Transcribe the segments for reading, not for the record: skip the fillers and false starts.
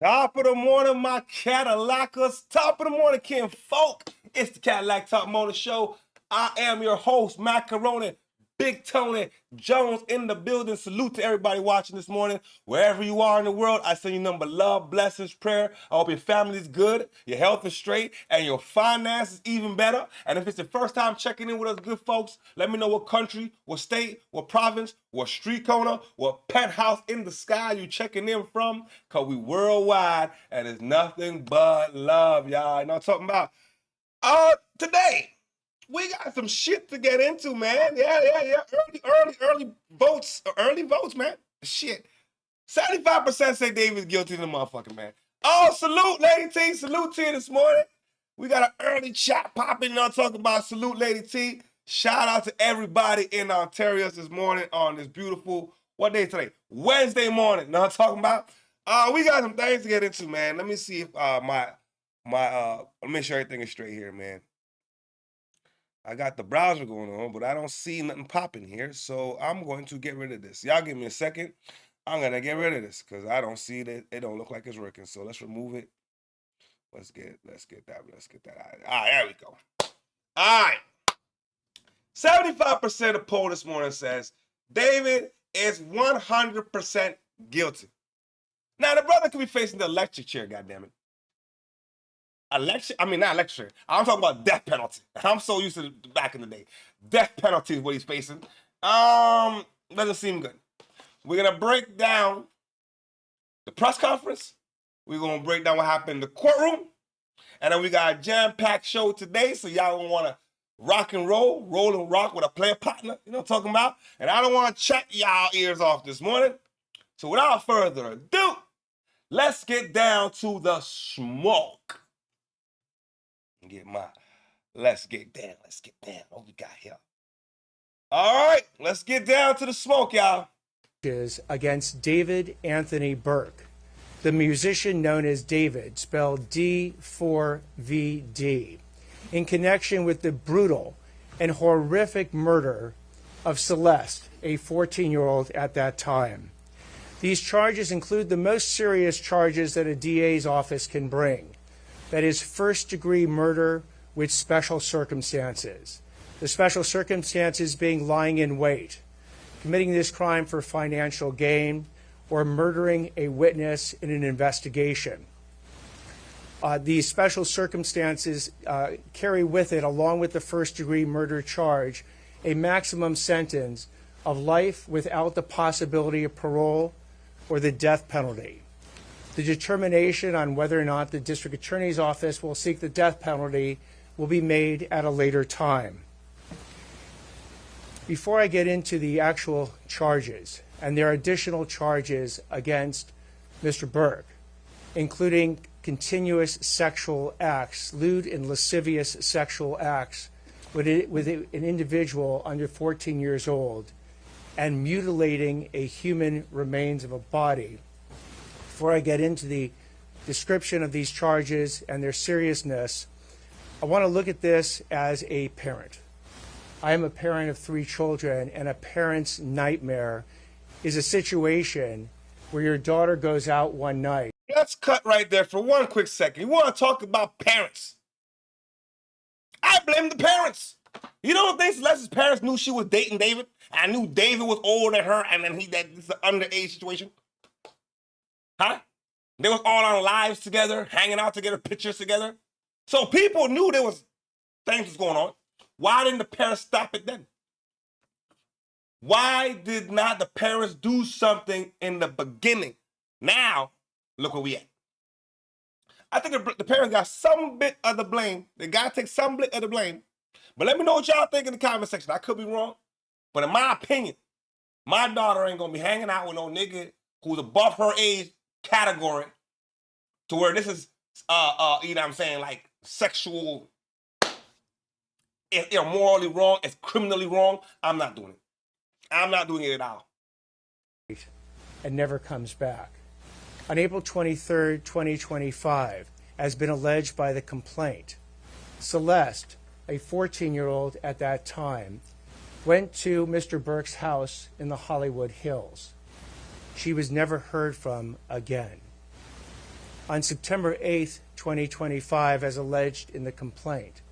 Top of the morning, my Cadillackers. Top of the morning, Ken Folk. It's the Cadillac Talk Morning Show. I am your host, Macaroni, Big Tony Jones in the building. Salute to everybody watching this morning. Wherever you are in the world, I send you nothing but love, blessings, prayer. I hope your family's good, your health is straight, and your finances even better. And if it's the first time checking in with us good folks, let me know what country, what state, what province, what street corner, what penthouse in the sky you checking in from, because we worldwide, and it's nothing but love, y'all. You know what I'm talking about? Today, we got some shit to get into, man. Yeah. Early votes, man. Shit. 75% say David's guilty of the motherfucker, man. Oh, salute, Lady T. Salute to you this morning. We got an early chat popping. You know, talking about salute, Lady T. Shout out to everybody in Ontario this morning on this beautiful, what day today? Wednesday morning. You know what I'm talking about? We got some things to get into, man. Let me see if let me make sure everything is straight here, man. I got the browser going on, but I don't see nothing popping here, so I'm going to get rid of this. Y'all give me a second. I'm going to get rid of this because I don't see it. It don't look like it's working, so let's remove it. Let's get that out. All right, there we go. All right. 75% of poll this morning says David is 100% guilty. Now, the brother could be facing the electric chair, goddammit. Not electric. I'm talking about death penalty. I'm so used to it back in the day. Death penalty is what he's facing. Doesn't seem good. We're gonna break down the press conference. We're gonna break down what happened in the courtroom, and then we got a jam-packed show today. So y'all gonna wanna rock and roll and rock with a player partner. You know what I'm talking about? And I don't want to check y'all ears off this morning. So without further ado, let's get down to the smoke. Let's get down. What we got here? All right, let's get down to the smoke, y'all. Against David Anthony Burke, the musician known as David, spelled D4vd, in connection with the brutal and horrific murder of Celeste, a 14-year-old at that time. These charges include the most serious charges that a DA's office can bring. That is first-degree murder with special circumstances. The special circumstances being lying in wait, committing this crime for financial gain, or murdering a witness in an investigation. These special circumstances carry with it, along with the first-degree murder charge, a maximum sentence of life without the possibility of parole or the death penalty. The determination on whether or not the district attorney's office will seek the death penalty will be made at a later time. Before I get into the actual charges, and there are additional charges against Mr. Burke, including continuous sexual acts, lewd and lascivious sexual acts with an individual under 14 years old, and mutilating a human remains of a body. Before I get into the description of these charges and their seriousness, I want to look at this as a parent. I am a parent of 3 children, and a parent's nightmare is a situation where your daughter goes out one night. Let's cut right there for one quick second. You want to talk about parents? I blame the parents. You don't think Celeste's parents knew she was dating David? I knew David was older than her, and then this is an underage situation? Huh? They was all on lives together, hanging out together, pictures together. So people knew there was things was going on. Why didn't the parents stop it then? Why did not the parents do something in the beginning? Now, look where we at. I think the parents got some bit of the blame. They got to take some bit of the blame. But let me know what y'all think in the comment section. I could be wrong. But in my opinion, my daughter ain't going to be hanging out with no nigga who's above her age category to where this is, you know what I'm saying, like sexual, it's morally wrong, it's criminally wrong. I'm not doing it. I'm not doing it at all. And never comes back. On April 23rd, 2025, as been alleged by the complaint, Celeste, a 14-year-old at that time, went to Mr. Burke's house in the Hollywood Hills. She was never heard from again. on September 8th, 2025, as alleged in the complaint.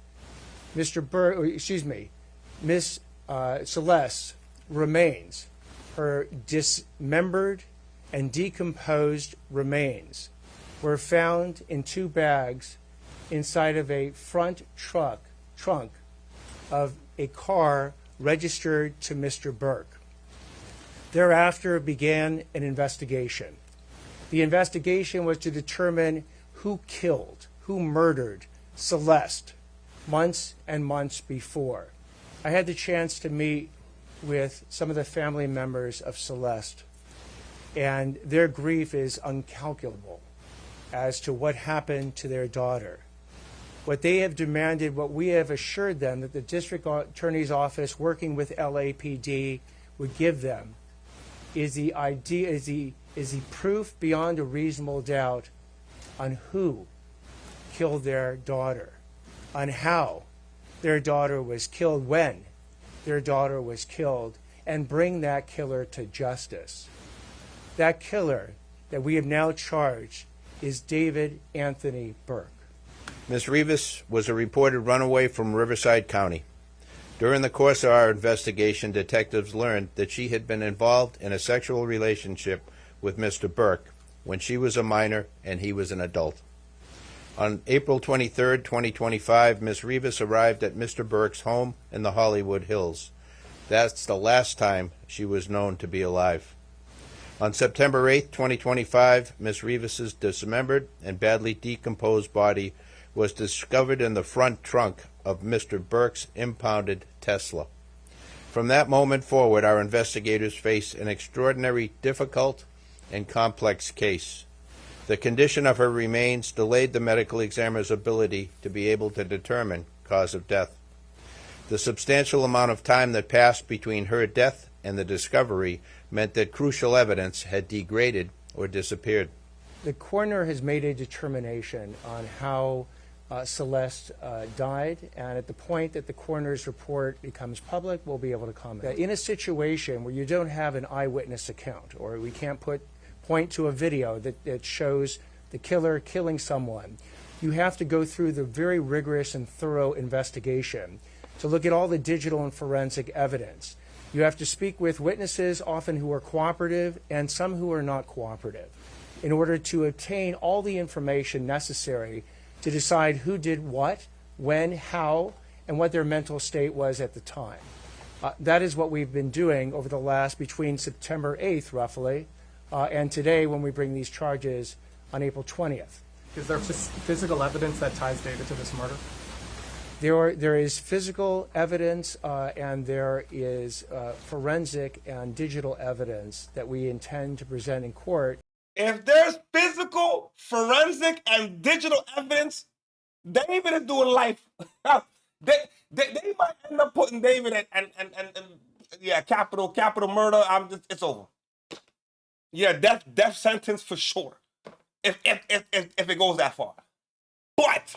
Miss Celeste's remains, her dismembered and decomposed remains, were found in 2 bags inside of a front trunk of a car registered to Mr. Burke. Thereafter began an investigation. The investigation was to determine who killed, who murdered Celeste months and months before. I had the chance to meet with some of the family members of Celeste, and their grief is incalculable as to what happened to their daughter. What they have demanded, what we have assured them that the district attorney's office working with LAPD would give them, is the proof beyond a reasonable doubt on who killed their daughter, on how their daughter was killed, when their daughter was killed, and bring that killer to justice. That killer that we have now charged is David Anthony Burke. Ms. Rivas was a reported runaway from Riverside County. During the course of our investigation, detectives learned that she had been involved in a sexual relationship with Mr. Burke when she was a minor and he was an adult. On April 23, 2025, Ms. Rivas arrived at Mr. Burke's home in the Hollywood Hills. That's the last time she was known to be alive. On September 8, 2025, Ms. Rivas's dismembered and badly decomposed body was discovered in the front trunk of Mr. Burke's impounded Tesla. From that moment forward, our investigators faced an extraordinary, difficult, and complex case. The condition of her remains delayed the medical examiner's ability to be able to determine cause of death. The substantial amount of time that passed between her death and the discovery meant that crucial evidence had degraded or disappeared. The coroner has made a determination on how Celeste died, and at the point that the coroner's report becomes public, we'll be able to comment. In a situation where you don't have an eyewitness account, or we can't point to a video that shows the killer killing someone, you have to go through the very rigorous and thorough investigation to look at all the digital and forensic evidence. You have to speak with witnesses, often who are cooperative, and some who are not cooperative, in order to obtain all the information necessary to decide who did what, when, how, and what their mental state was at the time. That is what we've been doing over the last, between September 8th, roughly, and today when we bring these charges on April 20th. Is there physical evidence that ties David to this murder? There is physical evidence and there is forensic and digital evidence that we intend to present in court. If there's physical, forensic, and digital evidence, David is doing life. they might end up putting David in capital murder. It's over. Yeah, death sentence for sure. If it goes that far. But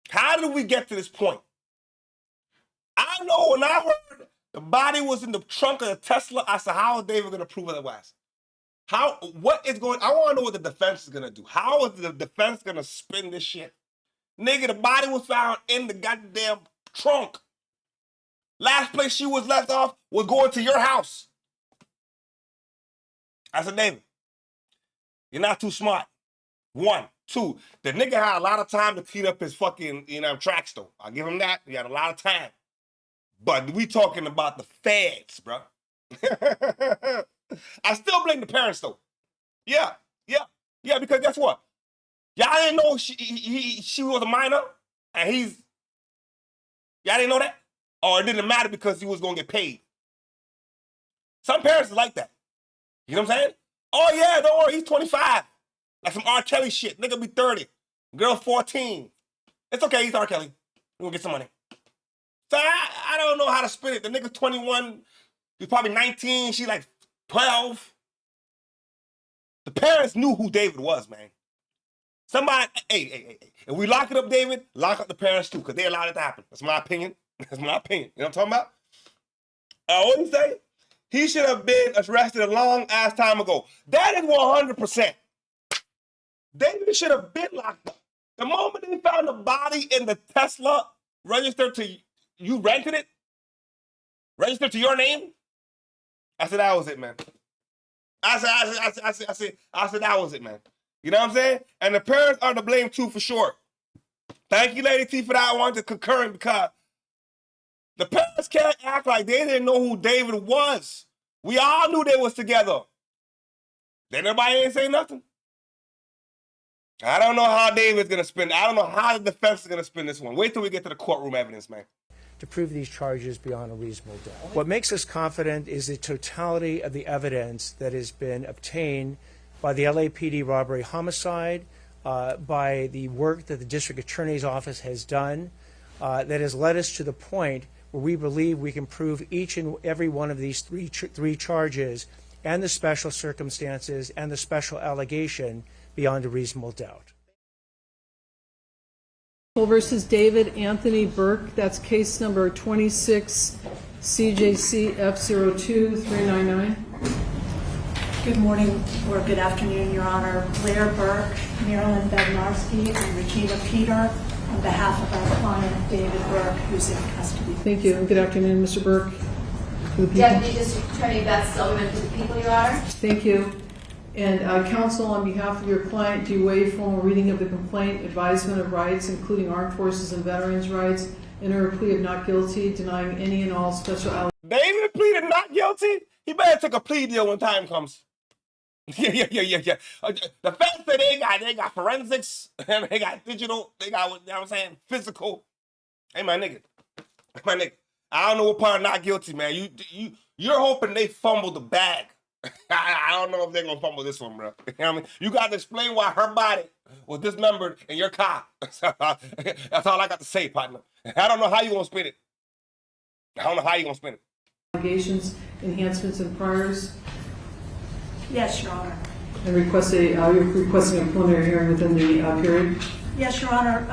how did we get to this point? I know when I heard the body was in the trunk of the Tesla, I said, how is David going to prove otherwise? I want to know what the defense is going to do. How is the defense going to spin this shit? Nigga, the body was found in the goddamn trunk. Last place she was left off was going to your house. I said, David, you're not too smart. 1, 2, the nigga had a lot of time to clean up his fucking, tracks though. I'll give him that. He had a lot of time. But we talking about the feds, bro. I still blame the parents though. Yeah, because guess what? Y'all didn't know she was a minor, and y'all didn't know that? Or it didn't matter because he was gonna get paid. Some parents are like that. You know what I'm saying? Oh yeah, don't worry, he's 25. Like some R. Kelly shit. Nigga be 30. Girl 14. It's okay, he's R. Kelly. We're gonna get some money. So I don't know how to spin it. The nigga's 21. He's probably 19. She like 12. The parents knew who David was, man. Somebody, hey. If we lock it up, David, lock up the parents too, because they allowed it to happen. That's my opinion. That's my opinion. You know what I'm talking about? What do you say? He should have been arrested a long ass time ago. That is 100%. David should have been locked up. The moment they found the body in the Tesla registered to you rented it, registered to your name, I said that was it, man. I said that was it, man. You know what I'm saying? And the parents are to blame too, for sure. Thank you, Lady T, for that. I wanted to concur because the parents can't act like they didn't know who David was. We all knew they was together. Then everybody ain't say nothing. I don't know how David's going to spin. I don't know how the defense is going to spin this one. Wait till we get to the courtroom evidence, man. To prove these charges beyond a reasonable doubt. What makes us confident is the totality of the evidence that has been obtained by the LAPD robbery homicide, by the work that the district attorney's office has done, that has led us to the point where we believe we can prove each and every one of these three charges and the special circumstances and the special allegation beyond a reasonable doubt. Versus David Anthony Burke. That's case number 26 CJC F02399. Good morning or good afternoon, Your Honor. Blair Burke, Marilyn Bednarski, and Regina Peter on behalf of our client David Burke, who's in custody. Thank you. And good afternoon, Mr. Burke. For the people. Deputy District Attorney Beth Silverman for the people, Your Honor. Thank you. And counsel, on behalf of your client, do you waive formal reading of the complaint, advisement of rights, including armed forces and veterans' rights, enter a plea of not guilty, denying any and all special allegations? David pleaded not guilty? He better take a plea deal when time comes. Yeah. The fact that they got forensics, and they got digital, they got, you know what I'm saying, physical. Hey, my nigga. I don't know what part of not guilty, man. You're hoping they fumble the bag. I don't know if they're gonna fumble this one, bro. You know what I mean? You got to explain why her body was dismembered in your car. That's all I got to say, partner. I don't know how you gonna spin it. Allegations, enhancements, and priors. Yes, Your Honor. And you're requesting a preliminary hearing within the period. Yes, Your Honor.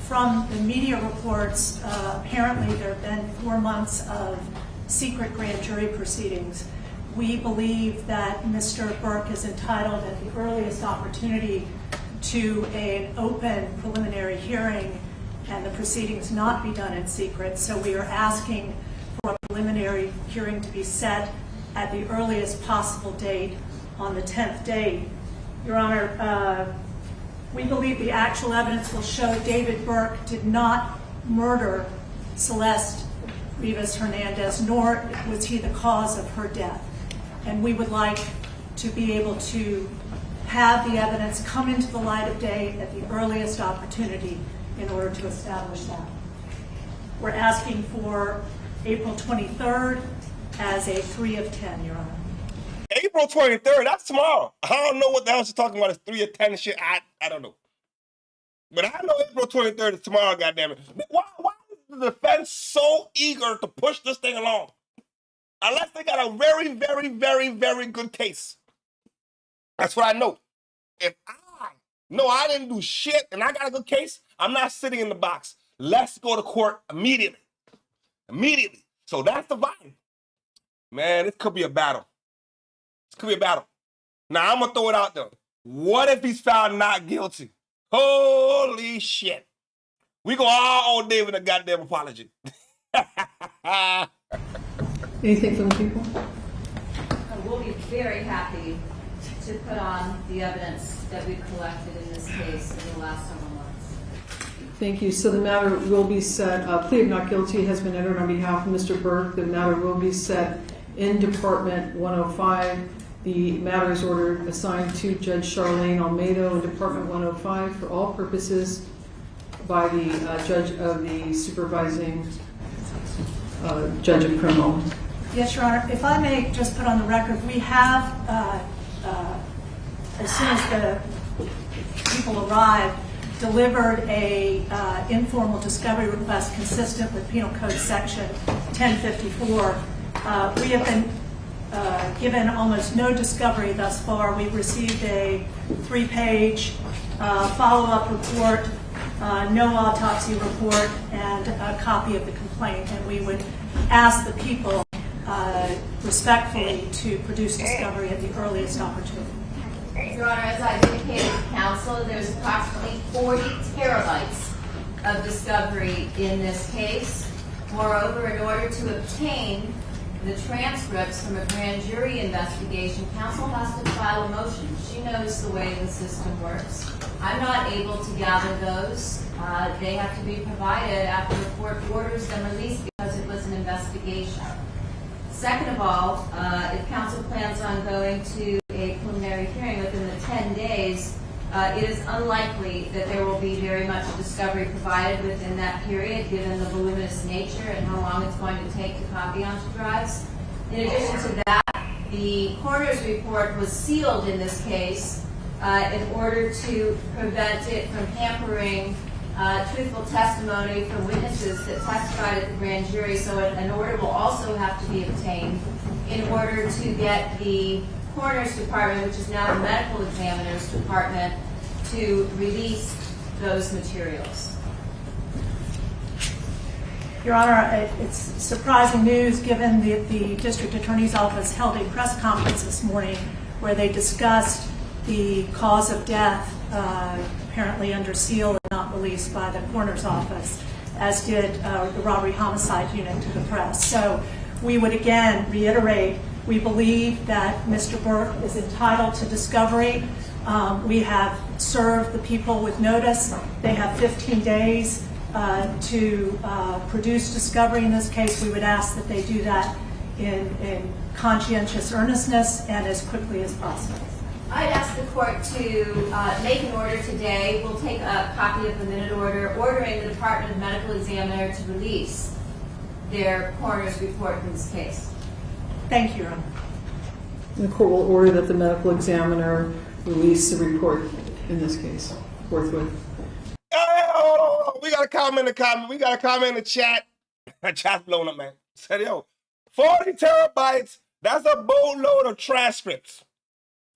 From the media reports, apparently there have been 4 months of secret grand jury proceedings. We believe that Mr. Burke is entitled at the earliest opportunity to an open preliminary hearing and the proceedings not be done in secret. So we are asking for a preliminary hearing to be set at the earliest possible date on the 10th day. Your Honor, we believe the actual evidence will show David Burke did not murder Celeste Rivas Hernandez, nor was he the cause of her death. And we would like to be able to have the evidence come into the light of day at the earliest opportunity in order to establish that. We're asking for April 23rd as a 3 of 10, Your Honor. April 23rd, that's tomorrow. I don't know what the hell she's talking about. It's 3 of 10 and shit. I don't know. But I know April 23rd is tomorrow, goddammit. Why is the defense so eager to push this thing along? Unless they got a very, very, very, very good case. That's what I know. If I know I didn't do shit and I got a good case, I'm not sitting in the box. Let's go to court immediately. So that's the vibe. Man, this could be a battle. Now, I'm going to throw it out there. What if he's found not guilty? Holy shit. We go all owe David a goddamn apology. Anything from the people? We'll be very happy to put on the evidence that we've collected in this case in the last several months. Thank you. So the matter will be set, plea of not guilty has been entered on behalf of Mr. Burke. The matter will be set in Department 105. The matter is ordered assigned to Judge Charlene Almeida in Department 105 for all purposes by the Judge of the Supervising Judge of Criminal. Yes, Your Honor. If I may just put on the record, we have, as soon as the people arrived, delivered a informal discovery request consistent with Penal Code Section 1054. We have been given almost no discovery thus far. We've received a 3-page follow-up report, no autopsy report, and a copy of the complaint. And we would ask the people respectfully to produce discovery at the earliest opportunity. Your Honor, as I've indicated to counsel, counsel, there's approximately 40 terabytes of discovery in this case. Moreover, in order to obtain the transcripts from a grand jury investigation, counsel has to file a motion. She knows the way the system works. I'm not able to gather those. They have to be provided after the court orders them released because it was an investigation. Second of all, if counsel plans on going to a preliminary hearing within the 10 days, it is unlikely that there will be very much discovery provided within that period, given the voluminous nature and how long it's going to take to copy onto drives. In addition to that, the coroner's report was sealed in this case in order to prevent it from hampering truthful testimony from witnesses that testified at the grand jury. So an order will also have to be obtained in order to get the coroner's department, which is now the medical examiner's department, to release those materials. Your Honor, it's surprising news given the district attorney's office held a press conference this morning where they discussed the cause of death, apparently under seal and not released by the coroner's office, as did the robbery homicide unit to the press. So we would again reiterate, we believe that Mr. Burke is entitled to discovery. We have served the people with notice. They have 15 days to produce discovery in this case. We would ask that they do that in conscientious earnestness and as quickly as possible. I'd ask the court to make an order today. We'll take a copy of the minute order ordering the Department of Medical Examiner to release their coroner's report in this case. Thank you, Your Honor. The court will order that the medical examiner release the report in this case forthwith. Oh, we got a comment in the comment. We got a comment in the chat. Chat's blown up, man. Said, yo, 40 terabytes. That's a boatload of transcripts.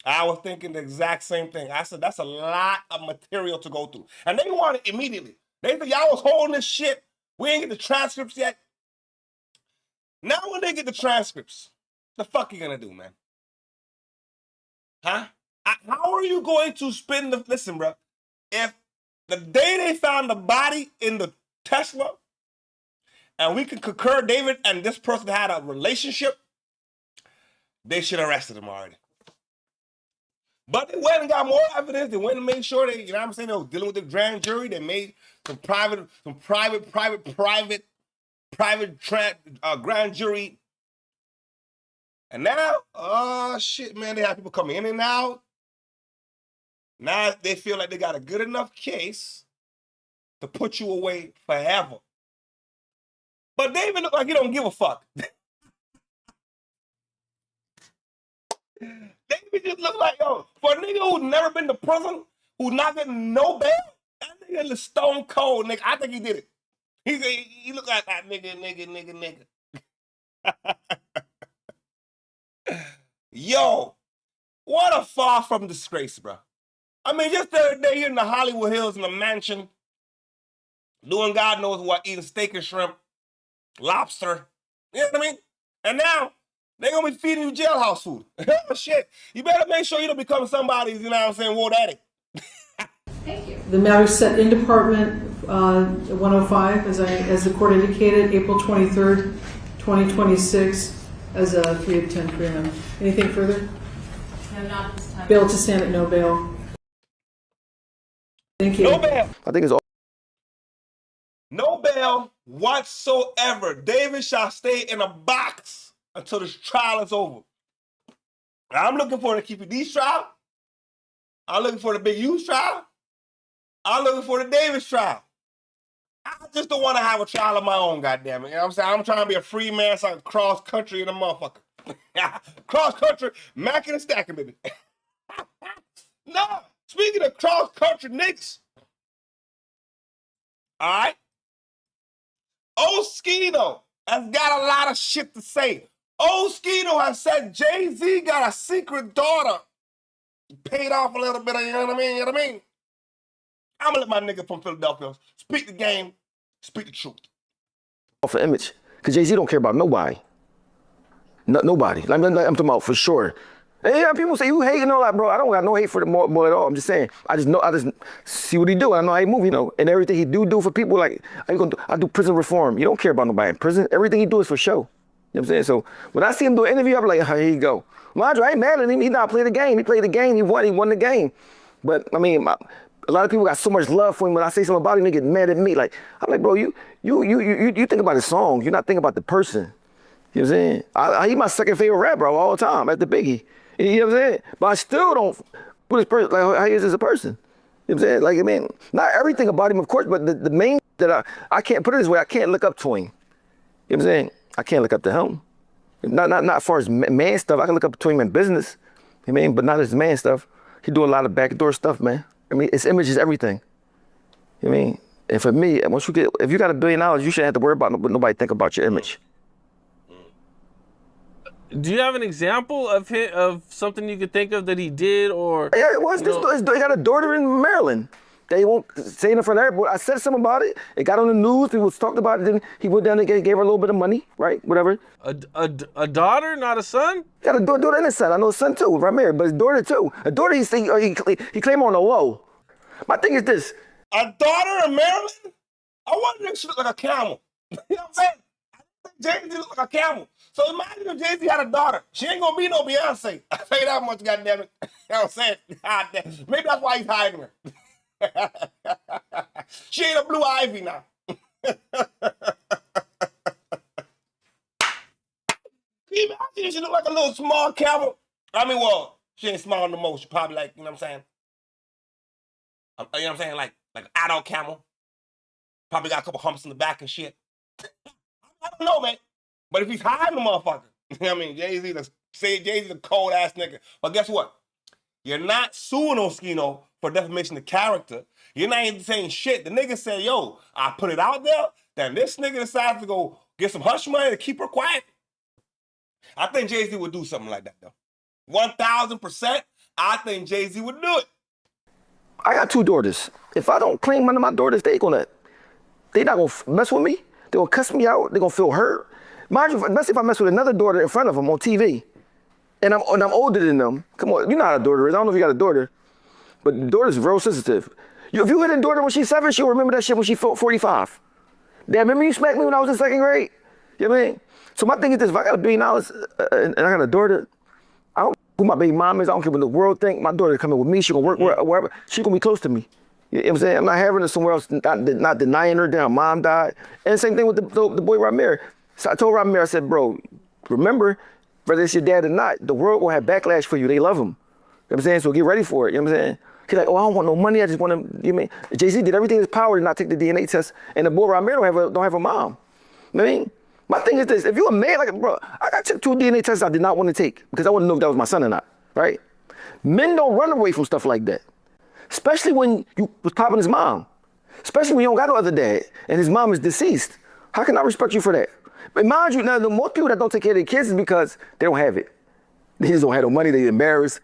I was thinking the exact same thing. I said, that's a lot of material to go through. And they want it immediately. They said, y'all was holding this shit. We ain't get the transcripts yet. Now when they get the transcripts, the fuck you gonna do, man? Huh? How are you going to spend the... Listen, bro. If the day they found the body in the Tesla, and we can concur David and this person had a relationship, they should have arrested him already. But they went and got more evidence. They went and made sure they, you know what I'm saying, they were dealing with the grand jury. They made some private grand jury. And now, oh shit, man, they have people coming in and out. Now they feel like they got a good enough case to put you away forever. But David look like he don't give a fuck. David just look like, yo, for a nigga who's never been to prison, who's not getting no bail, that nigga is stone cold, nigga. I think he did it. He look like that nigga. Yo, what a far from disgrace, bro. I mean, just the other day here in the Hollywood Hills in a mansion, doing God knows what, eating steak and shrimp, lobster, you know what I mean? And now, they're going to be feeding you jailhouse food. Oh, shit. You better make sure you don't become somebody's, you know what I'm saying, war daddy. Thank you. The matter set in Department 105, as the court indicated, April 23rd, 2026, as a 3 of 10 p.m. Anything further? No, not this time. Bail to stand at no bail. Thank you. No bail. I think it's all. No bail whatsoever. David shall stay in a box until this trial is over. Now, I'm looking for the KPD's trial. I'm looking for the Big U's trial. I'm looking for the Davis trial. I just don't want to have a trial of my own, goddammit. You know what I'm saying? I'm trying to be a free man so I can cross country in a motherfucker. Cross country, macking and stacking, baby. No, speaking of cross country niggas. All right? Oschino has got a lot of shit to say. Oschino has said Jay-Z got a secret daughter. Paid off a little bit, you know what I mean? You know what I mean? I'm gonna let my nigga from Philadelphia speak the game, speak the truth. For image, because Jay-Z don't care about nobody. Nobody. I'm talking about for sure. And yeah, people say you hating all that, bro. I don't got no hate for the boy at all. I'm just saying. I just see what he do. I know how he move, and everything he do for people. Like I do prison reform. You don't care about nobody in prison. Everything he do is for show. You know what I'm saying? So when I see him do an interview, I'm like, oh, here you go. Mind you, I ain't mad at him. He not play the game. He played the game. He won the game. But I mean, a lot of people got so much love for him. When I say something about him, they get mad at me. Like I'm like, bro, you think about the song. You're not thinking about the person. You know what I'm saying? He my second favorite rapper of all time after Biggie. You know what I'm saying? But I still don't put his person, like, how he is as a person. You know what I'm saying? Like, I mean, not everything about him, of course, but the main that I can't put it this way, I can't look up to him. You know what I'm saying? I can't look up to him. Not as far as man stuff. I can look up to him in business. You know what I mean? But not his man stuff. He do a lot of backdoor stuff, man. I mean, his image is everything. You know what I mean? And for me, if you got $1 billion, you shouldn't have to worry about what nobody think about your image. Do you have an example of something you could think of that he did, or? Yeah, it was. He got a daughter in Maryland. They won't say it in front of everybody. I said something about it. It got on the news. People talked about it. Then he went down and gave her a little bit of money, right? Whatever. A daughter, not a son? Got a daughter and a son. I know a son too, right married, but his daughter too. A daughter he claimed on the low. My thing is this. A daughter in Maryland? I wonder if she look like a camel. You know what I'm saying? Jay-Z look like a camel. So imagine if Jay-Z had a daughter. She ain't gonna be no Beyonce. I tell you that much, goddammit. You know what I'm saying? Maybe that's why he's hiding her. She ain't a Blue Ivy now. She look like a little small camel. I mean, well, she ain't small no more. She probably like, you know what I'm saying? You know what I'm saying? Like an adult camel. Probably got a couple humps in the back and shit. I don't know, man. But if he's hiding the motherfucker, you know what I mean? Jay-Z's a cold ass nigga. But guess what? You're not suing Oschino for defamation of character. You're not even saying shit. The nigga said, yo, I put it out there. Then this nigga decides to go get some hush money to keep her quiet. I think Jay-Z would do something like that, though. 1,000%, I think Jay-Z would do it. I got 2 daughters. If I don't claim one of my daughters, they not gonna mess with me. They gonna cuss me out. They gonna feel hurt. Mind you, especially if I mess with another daughter in front of them on TV, and I'm older than them. Come on, you know how a daughter is. I don't know if you got a daughter, but the daughter's real sensitive. If you hit a daughter when she's 7, she'll remember that shit when she's 45. Damn, remember you smacked me when I was in 2nd grade? You know what I mean? So my thing is this: if I got $1 billion and I got a daughter, I don't care who my baby mom is. I don't care what the world think. My daughter coming with me. She gonna work wherever. She gonna be close to me. You know what I'm saying? I'm not having her somewhere else, not denying her down. Mom died. And the same thing with the boy Ramir. So I told Ramir, I said, bro, remember, whether it's your dad or not, the world will have backlash for you. They love him. You know what I'm saying? So get ready for it. You know what I'm saying? He's like, oh, I don't want no money. I just want to, you know what I mean? Jay-Z did everything in his power to not take the DNA test. And the boy Ramir don't have a mom. You know what I mean? My thing is this. If you're a man, like, bro, I took 2 DNA tests I did not want to take because I want to know if that was my son or not, right? Men don't run away from stuff like that. Especially when you was popping his mom. Especially when you don't got no other dad and his mom is deceased. How can I respect you for that? But mind you, now the most people that don't take care of their kids is because they don't have it. They just don't have no money, they embarrassed.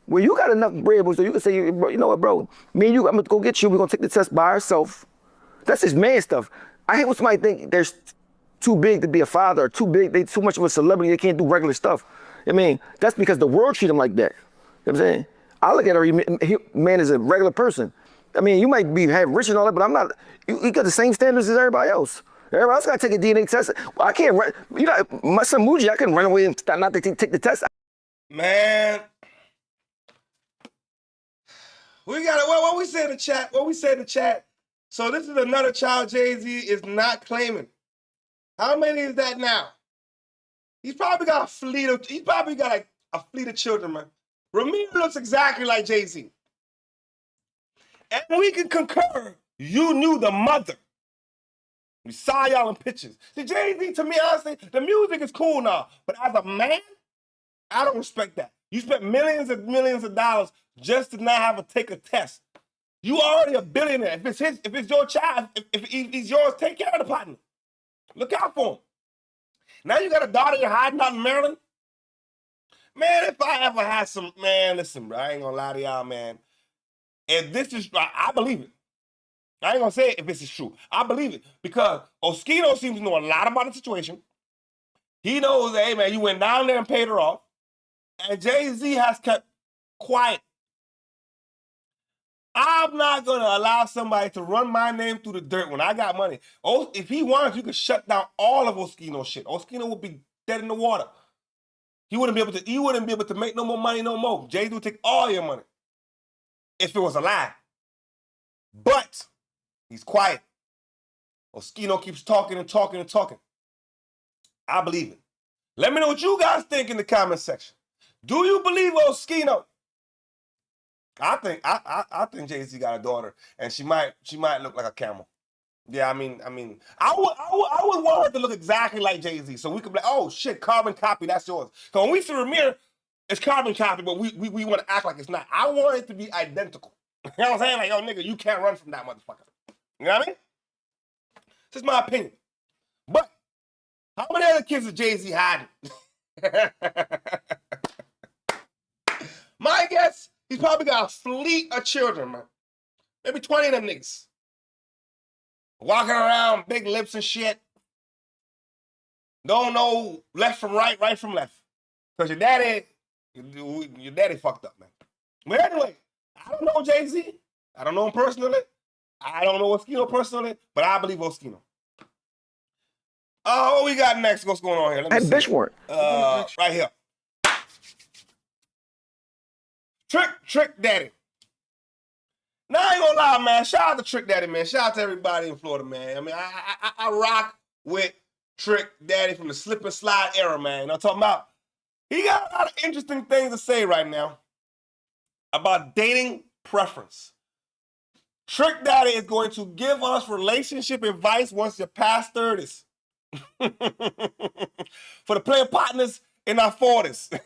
Well, you got enough bread, so you can say, bro, you know what, bro? Me and you, I'm gonna go get you, we're gonna take the test by ourselves. That's just man stuff. I hate when somebody think they're too big to be a father or too big, they too much of a celebrity, they can't do regular stuff. I mean, that's because the world treat them like that. You know what I'm saying? I look at her man as a regular person. I mean, you might have rich and all that, but I'm not, you got the same standards as everybody else. Everybody else got to take a DNA test. Well, I can't run, you know, my son Muji, I couldn't run away and not take the test. Man. We got it. What we say in the chat? What we say in the chat? So this is another child Jay-Z is not claiming. How many is that now? He's probably got a fleet of children, man. Ramir looks exactly like Jay-Z. And we can concur, you knew the mother. We saw y'all in pictures. See, Jay-Z, to me, honestly, the music is cool now. But as a man, I don't respect that. You spent millions and millions of dollars just to not have to take a test. You already a billionaire. If it's your child, if he's yours, take care of the partner. Look out for him. Now you got a daughter you're hiding out in Maryland? Man, if I ever had some, man, listen, bro, I ain't gonna lie to y'all, man. If this is, I believe it. I ain't gonna say it if this is true. I believe it because Oschino seems to know a lot about the situation. He knows that, hey, man, you went down there and paid her off. And Jay-Z has kept quiet. I'm not going to allow somebody to run my name through the dirt when I got money. Oh, if he wanted, you could shut down all of Oschino shit. Oschino would be dead in the water. He wouldn't be able to make no more money no more. Jay-Z would take all your money if it was a lie. But he's quiet. Oschino keeps talking and talking and talking. I believe it. Let me know what you guys think in the comment section. Do you believe Oschino? I think Jay-Z got a daughter, and she might look like a camel. Yeah, I mean, I would want her to look exactly like Jay-Z, so we could be like, oh shit, carbon copy, that's yours. So when we see a mirror, it's carbon copy, but we want to act like it's not. I want it to be identical. You know what I'm saying? Like, yo, nigga, you can't run from that motherfucker. You know what I mean? This is my opinion. But how many other kids is Jay-Z hiding? My guess, he's probably got a fleet of children, man. Maybe 20 of them niggas. Walking around, big lips and shit. Don't know left from right, right from left. Because your daddy fucked up, man. But anyway, I don't know Jay-Z. I don't know him personally. I don't know Oschino personally, but I believe Oschino. What we got next? What's going on here? Let me see. Bitch warrant. Right here. Trick Daddy. Now I ain't gonna lie, man. Shout out to Trick Daddy, man. Shout out to everybody in Florida, man. I mean, I rock with Trick Daddy from the slip and slide era, man. You know what I'm talking about? He got a lot of interesting things to say right now about dating preference. Trick Daddy is going to give us relationship advice once you're past 30s. For the player partners in our 40s.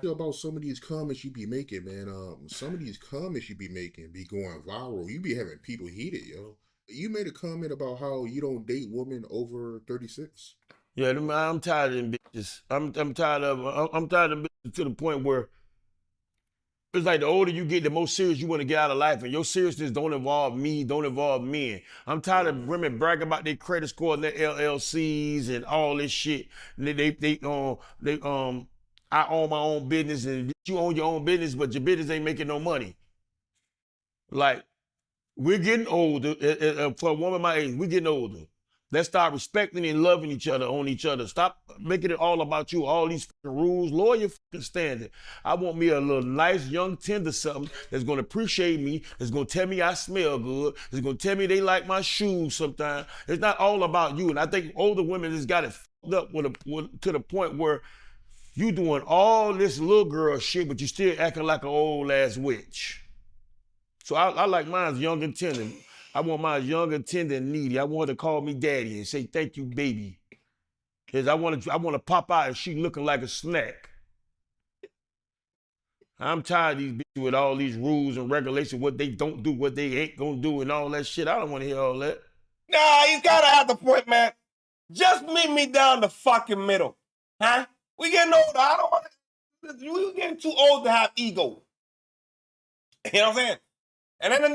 About some of these comments you be making, man. Some of these comments you be making be going viral. You be having people heated, yo. You made a comment about how you don't date women over 36. Yeah, I'm tired of them bitches. I'm tired of them bitches to the point where it's like the older you get, the more serious you want to get out of life, and your seriousness don't involve me, don't involve men. I'm tired of women bragging about their credit score and their LLCs and all this shit. I own my own business, and you own your own business, but your business ain't making no money. Like, we're getting older. For a woman my age, we're getting older. Let's start respecting and loving each other on each other. Stop making it all about you, all these fucking rules. Lower your fucking standard. I want me a little nice, young, tender something that's going to appreciate me, that's going to tell me I smell good, that's going to tell me they like my shoes sometimes. It's not all about you. And I think older women just got it fucked up to the point where you doing all this little girl shit, but you still acting like an old ass witch. So I like mine young and tender. I want mine young and tender and needy. I want her to call me daddy and say, thank you, baby. Because I want to pop out and she looking like a snack. I'm tired of these bitches with all these rules and regulations, what they don't do, what they ain't gonna do, and all that shit. I don't want to hear all that. Nah, you gotta have the point, man. Just meet me down the fucking middle. Huh? We getting older. I don't want to. We getting too old to have ego. You know what I'm saying? And then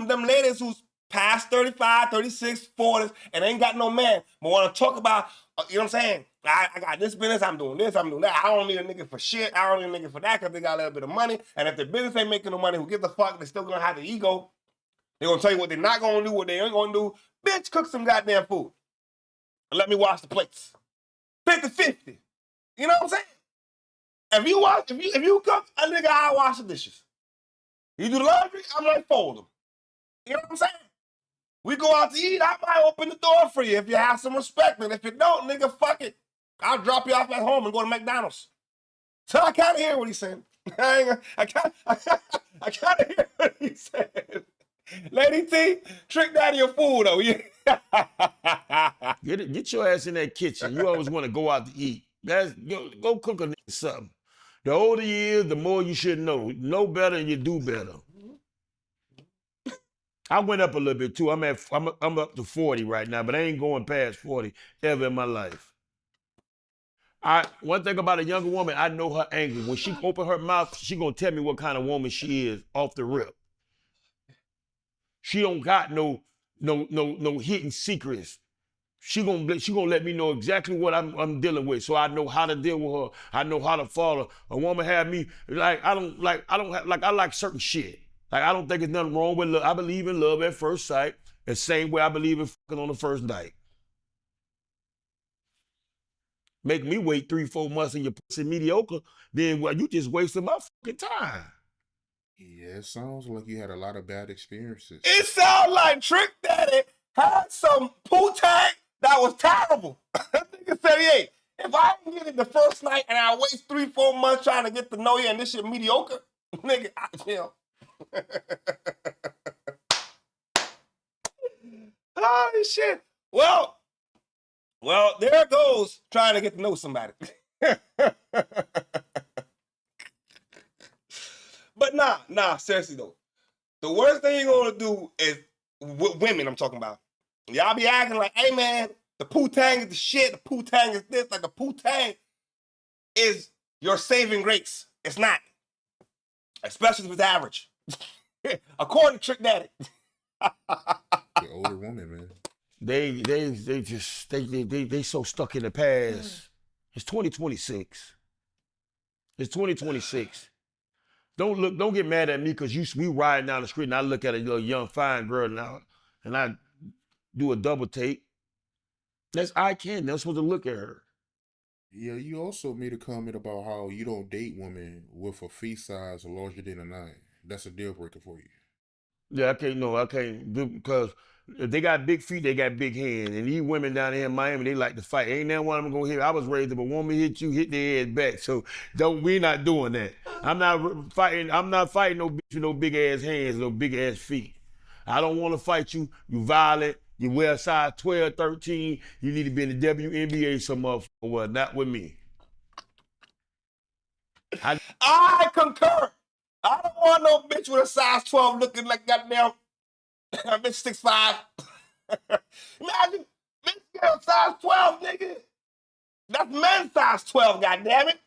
them ladies who's past 35, 36, 40s, and ain't got no man, but want to talk about, you know what I'm saying? I got this business, I'm doing this, I'm doing that. I don't need a nigga for shit. I don't need a nigga for that because they got a little bit of money. And if the business ain't making no money, who gives a fuck? They're still going to have the ego. They're going to tell you what they're not going to do, what they ain't going to do. Bitch, cook some goddamn food. And let me wash the plates. 50-50. You know what I'm saying? If you cook, a nigga, I'll wash the dishes. You do the laundry, I'm like fold them. You know what I'm saying? We go out to eat, I might open the door for you if you have some respect. And if you don't, nigga, fuck it. I'll drop you off at home and go to McDonald's. So I kind of hear what he's saying. I kind of hear what he's saying. Lady T, Trick Daddy a fool though. Get your ass in that kitchen. You always want to go out to eat. Go cook a nigga something. The older you is, the more you should know. Know better and you do better. I went up a little bit too. I'm up to 40 right now, but I ain't going past 40 ever in my life. One thing about a younger woman, I know her angle. When she open her mouth, she gonna tell me what kind of woman she is off the rip. She don't got no hidden secrets. She gonna let me know exactly what I'm dealing with, so I know how to deal with her. I know how to follow. A woman have me like I like certain shit. Like I don't think there's nothing wrong with love. I believe in love at first sight, the same way I believe in fucking on the first night. Make me wait 3-4 months and your pussy mediocre, then well, you just wasting my fucking time. Yeah, it sounds like you had a lot of bad experiences. It sounds like Trick Daddy had some Pooh-Tang that was terrible. Nigga said, hey, if I can get it the first night and I waste 3-4 months trying to get to know you and this shit mediocre, nigga, I chill. Holy shit. Well, there goes trying to get to know somebody. But nah, seriously though. The worst thing you're gonna do is, with women I'm talking about, y'all be acting like, hey man, the Pooh-Tang is the shit, the Pooh-Tang is this, like the Pooh-Tang is your saving grace. It's not. Especially if it's average. According to Trick Daddy. The older woman, man. They so stuck in the past. It's 2026. It's 2026. Don't get mad at me because we riding down the street and I look at a little young fine girl now and I do a double take. That's eye candy. I'm supposed to look at her. Yeah, you also made a comment about how you don't date women with a feet size larger than a 9. That's a deal breaker for you. Yeah, I can't do, because if they got big feet, they got big hands. And these women down here in Miami, they like to fight. Ain't that one of them gonna hit. I was raised if a woman hit you, hit their head back. So we're not doing that. I'm not fighting no bitch with no big ass hands, no big ass feet. I don't want to fight you. You violent. You wear a size 12, 13. You need to be in the WNBA some motherfucker. Well, not with me. I concur. I don't want no bitch with a size 12 looking like goddamn bitch 6'5". Imagine bitch get a size 12, nigga. That's men's size 12, goddammit.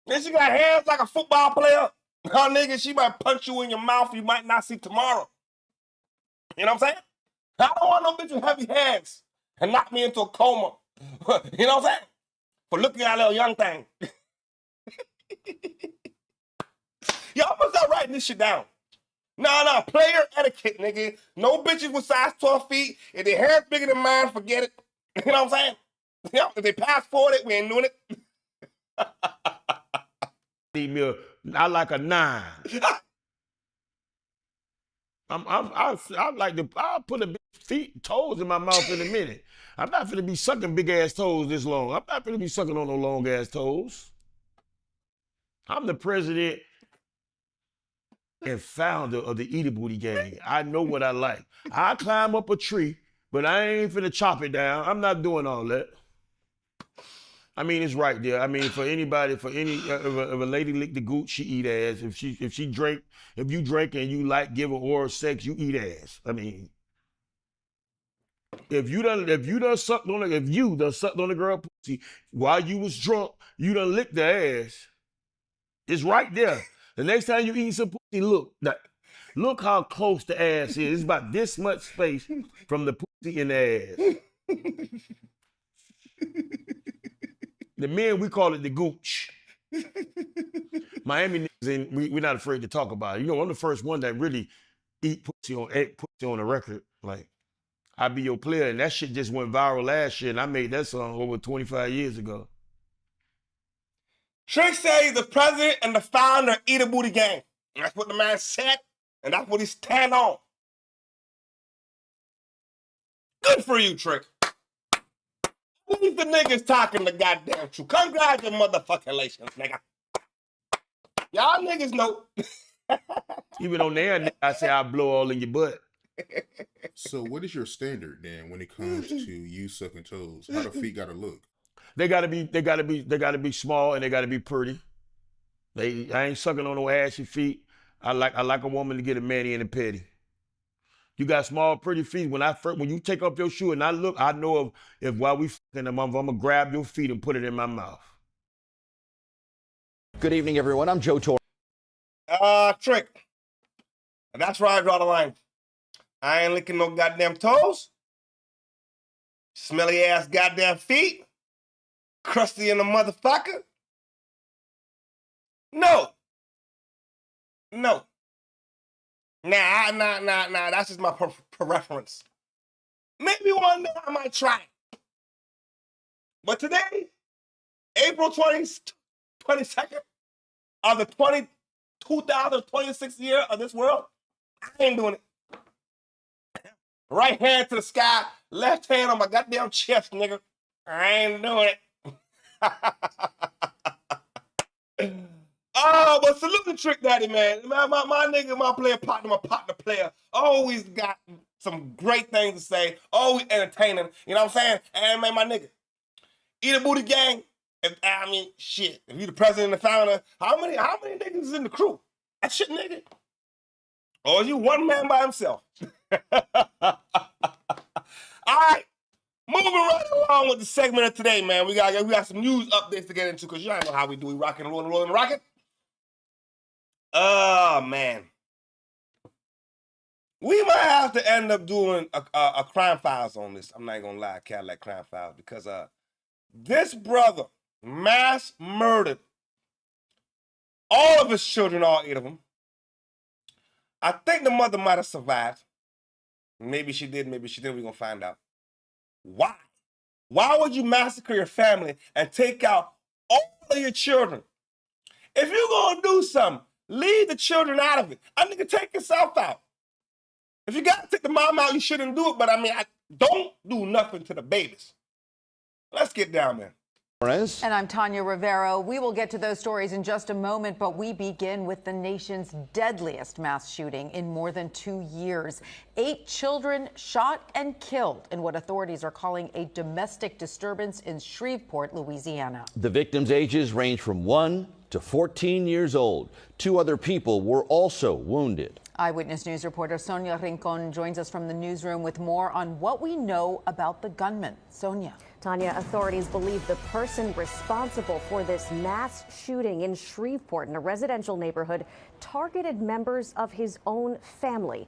Then she got hands like a football player. Her nigga, she might punch you in your mouth you might not see tomorrow. You know what I'm saying? I don't want no bitch with heavy hands and knock me into a coma. You know what I'm saying? For looking at a little young thing. Y'all must start writing this shit down. Nah, player etiquette, nigga. No bitches with size 12 feet. If their hair's bigger than mine, forget it. You know what I'm saying? You know, if they pass forward it, we ain't doing it. I like a 9. I'll put a big feet, toes in my mouth in a minute. I'm not finna be sucking big ass toes this long. I'm not finna be sucking on no long ass toes. I'm the president and founder of the Eater Booty Gang. I know what I like. I climb up a tree, but I ain't finna chop it down. I'm not doing all that. I mean, it's right there. I mean, if a lady lick the gooch, she eat ass. If you drink and you like give her oral sex, you eat ass. I mean, if you done sucked on the girl pussy while you was drunk, you done licked the ass. It's right there. The next time you eat some pussy, look how close the ass is. It's about this much space from the pussy and the ass. The men, we call it the gooch. Miami niggas, we're not afraid to talk about it. You know, I'm the first one that really ate pussy on a record. Like, I Be Your Player, and that shit just went viral last year, and I made that song over 25 years ago. Trick said he's the president and the founder of Eater Booty Gang. And that's what the man said, and that's what he stand on. Good for you, Trick. At least the niggas talking the goddamn truth. Congratulations, nigga. Y'all niggas know. Even on there, I say I blow all in your butt. So what is your standard then when it comes to you sucking toes? How the feet gotta look? They gotta be small and they gotta be pretty. I ain't sucking on no ashy feet. I like a woman to get a mani and a pedi. You got small, pretty feet. When you take off your shoe and I look, I know if while we fucking them, I'm gonna grab your feet and put it in my mouth. Good evening, everyone. I'm Joe Torre. Trick. And that's where I draw the line. I ain't licking no goddamn toes. Smelly ass goddamn feet. Crusty in the motherfucker. No. No. Nah, that's just my preference. Maybe one day I might try it. But today, April 22nd of the 2026 year of this world, I ain't doing it. Right hand to the sky, left hand on my goddamn chest, nigga. I ain't doing it. Oh, but salute the Trick Daddy, man. My nigga, my partner player, always got some great things to say, always entertaining. You know what I'm saying? And man, my nigga, Eat a Booty Gang. Shit. If you the president and the founder, how many niggas is in the crew? That shit, nigga. Or is you one man by himself? All right. Moving right along with the segment of today, man. We got some news updates to get into because y'all know how we do. We rockin' and rollin' and rockin'. Oh, man. We might have to end up doing a crime files on this. I'm not gonna lie, Cadillac crime files, because this brother mass murdered all of his children, all 8 of them. I think the mother might have survived. Maybe she did, maybe she didn't. We're gonna find out. Why? Why would you massacre your family and take out all of your children? If you're gonna do something, leave the children out of it. I nigga, take yourself out. If you gotta take the mom out, you shouldn't do it, but don't do nothing to the babies. Let's get down there. And I'm Tanya Rivero. We will get to those stories in just a moment, but we begin with the nation's deadliest mass shooting in more than 2 years. 8 children shot and killed in what authorities are calling a domestic disturbance in Shreveport, Louisiana. The victims' ages range from 1 to 14 years old. 2 other people were also wounded. Eyewitness News reporter Sonia Rincon joins us from the newsroom with more on what we know about the gunman. Sonia. Tanya, authorities believe the person responsible for this mass shooting in Shreveport in a residential neighborhood targeted members of his own family.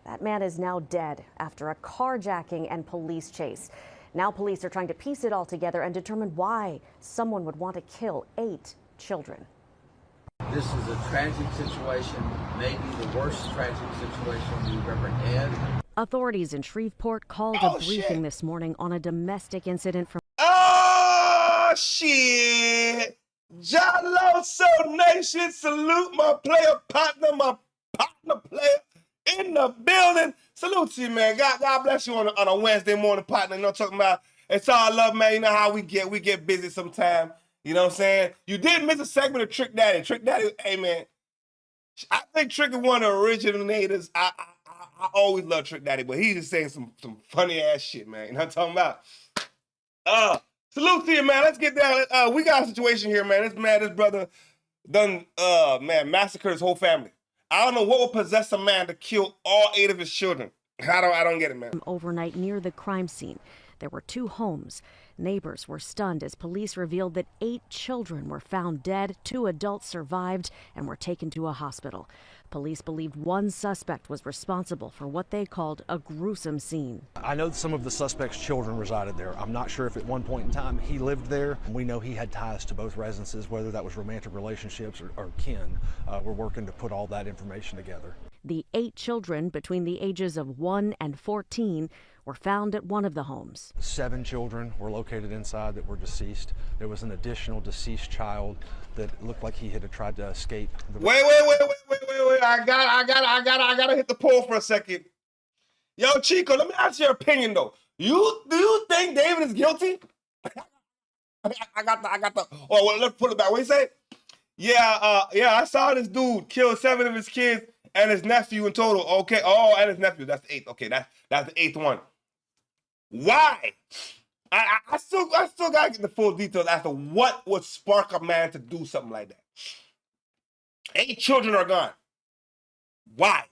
That man is now dead after a carjacking and police chase. Now police are trying to piece it all together and determine why someone would want to kill 8 children. This is a tragic situation, maybe the worst tragic situation we've ever had. Authorities in Shreveport called a briefing this morning on a domestic incident from... Oh, shit. Jaloso Nation, salute my player partner, my partner player in the building. Salute to you, man. God bless you on a Wednesday morning, partner. You know what I'm talking about? It's all love, man. You know how we get busy sometime. You know what I'm saying? You did miss a segment of Trick Daddy. Trick Daddy, hey, man. I think Trick is one of the originators. I always love Trick Daddy, but he's just saying some funny ass shit, man. You know what I'm talking about? Salute to you, man. Let's get down. We got a situation here, man. This brother done massacred his whole family. I don't know what would possess a man to kill all 8 of his children. I don't get it, man. Overnight near the crime scene, there were 2 homes. Neighbors were stunned as police revealed that 8 children were found dead, 2 adults survived and were taken to a hospital. Police believed one suspect was responsible for what they called a gruesome scene. I know some of the suspect's children resided there. I'm not sure if at one point in time he lived there. We know he had ties to both residences, whether that was romantic relationships or kin. We're working to put all that information together. The 8 children between the ages of 1 and 14 were found at one of the homes. 7 children were located inside that were deceased. There was an additional deceased child that looked like he had tried to escape. Wait. I gotta hit the poll for a second. Yo, Chico, let me ask your opinion though. Do you think David is guilty? I got the. Oh, well, let's put it back. What you say? Yeah, I saw this dude kill 7 of his kids and his nephew in total. Okay. Oh, and his nephew. That's the 8th. Okay, that's the 8th one. Why? I still gotta get the full details as to what would spark a man to do something like that. 8 children are gone. Why?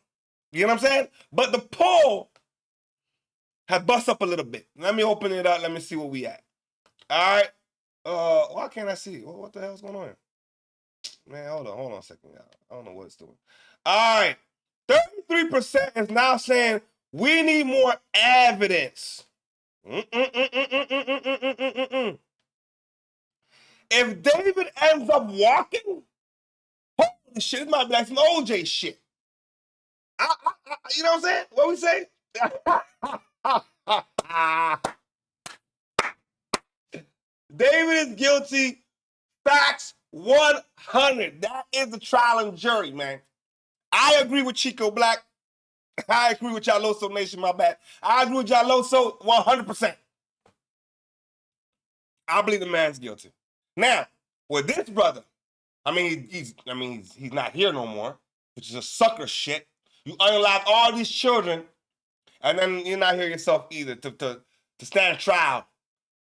You know what I'm saying? But the poll has bust up a little bit. Let me open it up. Let me see where we at. All right. Why can't I see? What the hell's going on here? Man, hold on a second, y'all. I don't know what it's doing. All right. 33% is now saying we need more evidence. If David ends up walking, holy shit, it might be like some OJ shit. You know what I'm saying? What we say? David is guilty. Facts 100. That is the trial and jury, man. I agree with Chico Black. I agree with y'all Loso Nation, my bad. I agree with y'all Loso 100%. I believe the man's guilty. Now, with this brother, he's not here no more, which is a sucker shit. You unalive all these children, and then you're not here yourself either to stand trial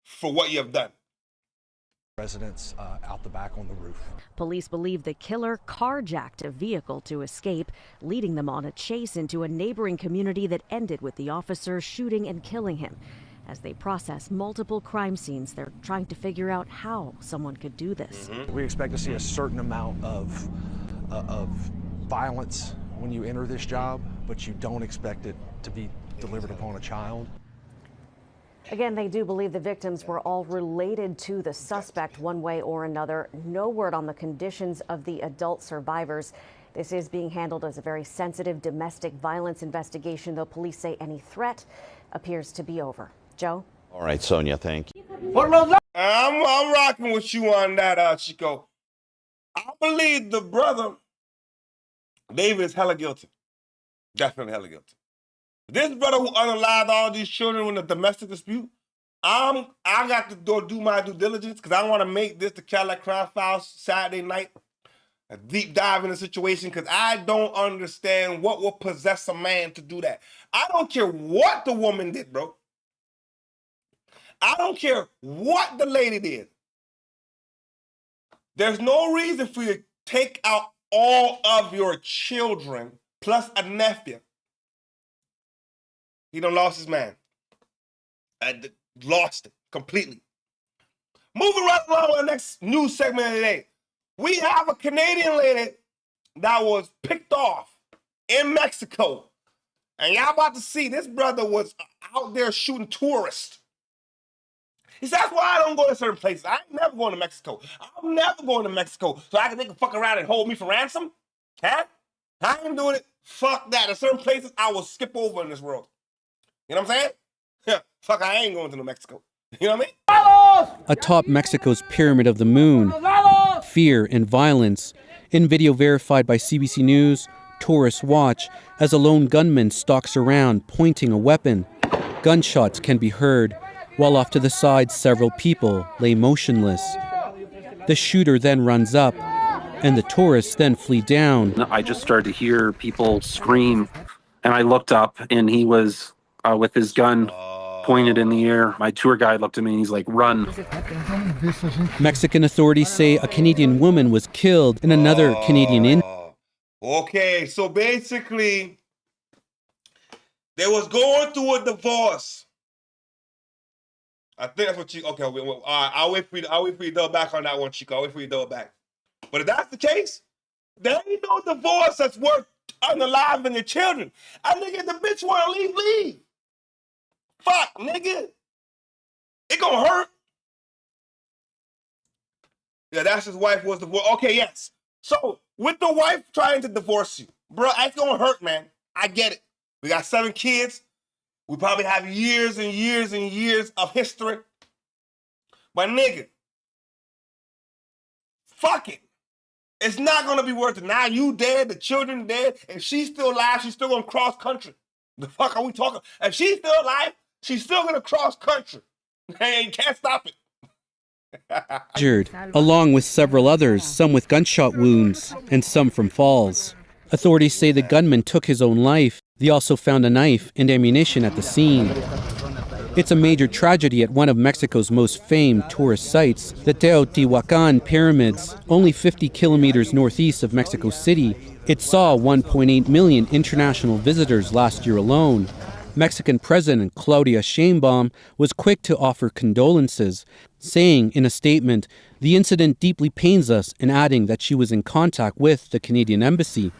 for what you have done. Residents out the back on the roof. Police believe the killer carjacked a vehicle to escape, leading them on a chase into a neighboring community that ended with the officer shooting and killing him. As they process multiple crime scenes, they're trying to figure out how someone could do this. We expect to see a certain amount of violence when you enter this job, but you don't expect it to be delivered upon a child. Again, they do believe the victims were all related to the suspect one way or another. No word on the conditions of the adult survivors. This is being handled as a very sensitive domestic violence investigation, though police say any threat appears to be over. Joe? All right, Sonia, thank you. I'm rocking with you on that, Chico. I believe the brother, David, is hella guilty. Definitely hella guilty. This brother who unalived all these children in a domestic dispute, I got to do my due diligence because I want to make this the Cadillac Crime Files Saturday night. A deep dive in the situation because I don't understand what will possess a man to do that. I don't care what the woman did, bro. I don't care what the lady did. There's no reason for you to take out all of your children plus a nephew. He done lost his man. Lost it completely. Moving right along with the next news segment of the day. We have a Canadian lady that was picked off in Mexico. And y'all about to see this brother was out there shooting tourists. He said, that's why I don't go to certain places. I ain't never going to Mexico. I'm never going to Mexico so they can fuck around and hold me for ransom. Huh? I ain't doing it. Fuck that. There's certain places I will skip over in this world. You know what I'm saying? Yeah, fuck, I ain't going to New Mexico. You know what I mean? Atop Mexico's Pyramid of the Moon, fear and violence. In video verified by CBC News, tourists watch as a lone gunman stalks around, pointing a weapon. Gunshots can be heard, while off to the side, several people lay motionless. The shooter then runs up, and the tourists then flee down. I just started to hear people scream, and I looked up, and he was with his gun pointed in the air. My tour guide looked at me and he's like, run. Mexican authorities say a Canadian woman was killed and another Canadian in. Okay, so basically, they was going through a divorce. I think that's what you, okay, all right, I'll wait for you to double back on that one, Chico. I'll wait for you to double back. But if that's the case, there ain't no divorce that's worth unaliving your children. I nigga, the bitch wanna leave. Fuck, nigga. It gonna hurt. Yeah, that's his wife was divorced. Okay, yes. So, with the wife trying to divorce you, bro, it's gonna hurt, man. I get it. We got 7 kids. We probably have years and years and years of history. But nigga, fuck it. It's not gonna be worth it. Now you dead, the children dead, and she's still alive, she's still gonna cross country. The fuck are we talking? If she's still alive, she's still gonna cross country. And you can't stop it. Injured, along with several others, some with gunshot wounds and some from falls. Authorities say the gunman took his own life. They also found a knife and ammunition at the scene. It's a major tragedy at one of Mexico's most famed tourist sites, the Teotihuacan Pyramids, only 50 kilometers northeast of Mexico City. It saw 1.8 million international visitors last year alone. Mexican President Claudia Sheinbaum was quick to offer condolences, saying in a statement, "The incident deeply pains us," and adding that she was in contact with the Canadian embassy.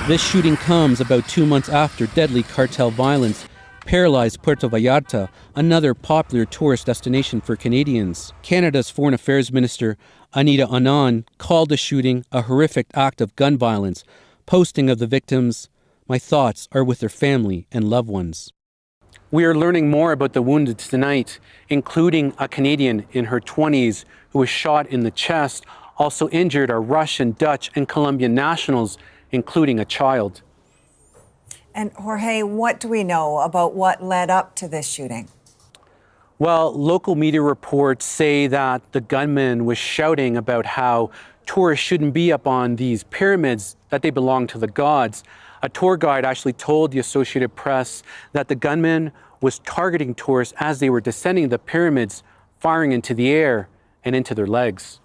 This shooting comes about 2 months after deadly cartel violence paralyzed Puerto Vallarta, another popular tourist destination for Canadians. Canada's Foreign Affairs Minister, Anita Anand, called the shooting a horrific act of gun violence, posting of the victims, "My thoughts are with their family and loved ones." We are learning more about the wounded tonight, including a Canadian in her 20s who was shot in the chest. Also injured are Russian, Dutch, and Colombian nationals, including a child. And Jorge, what do we know about what led up to this shooting? Well, local media reports say that the gunman was shouting about how tourists shouldn't be up on these pyramids, that they belong to the gods. A tour guide actually told the Associated Press that the gunman was targeting tourists as they were descending the pyramids, firing into the air and into their legs.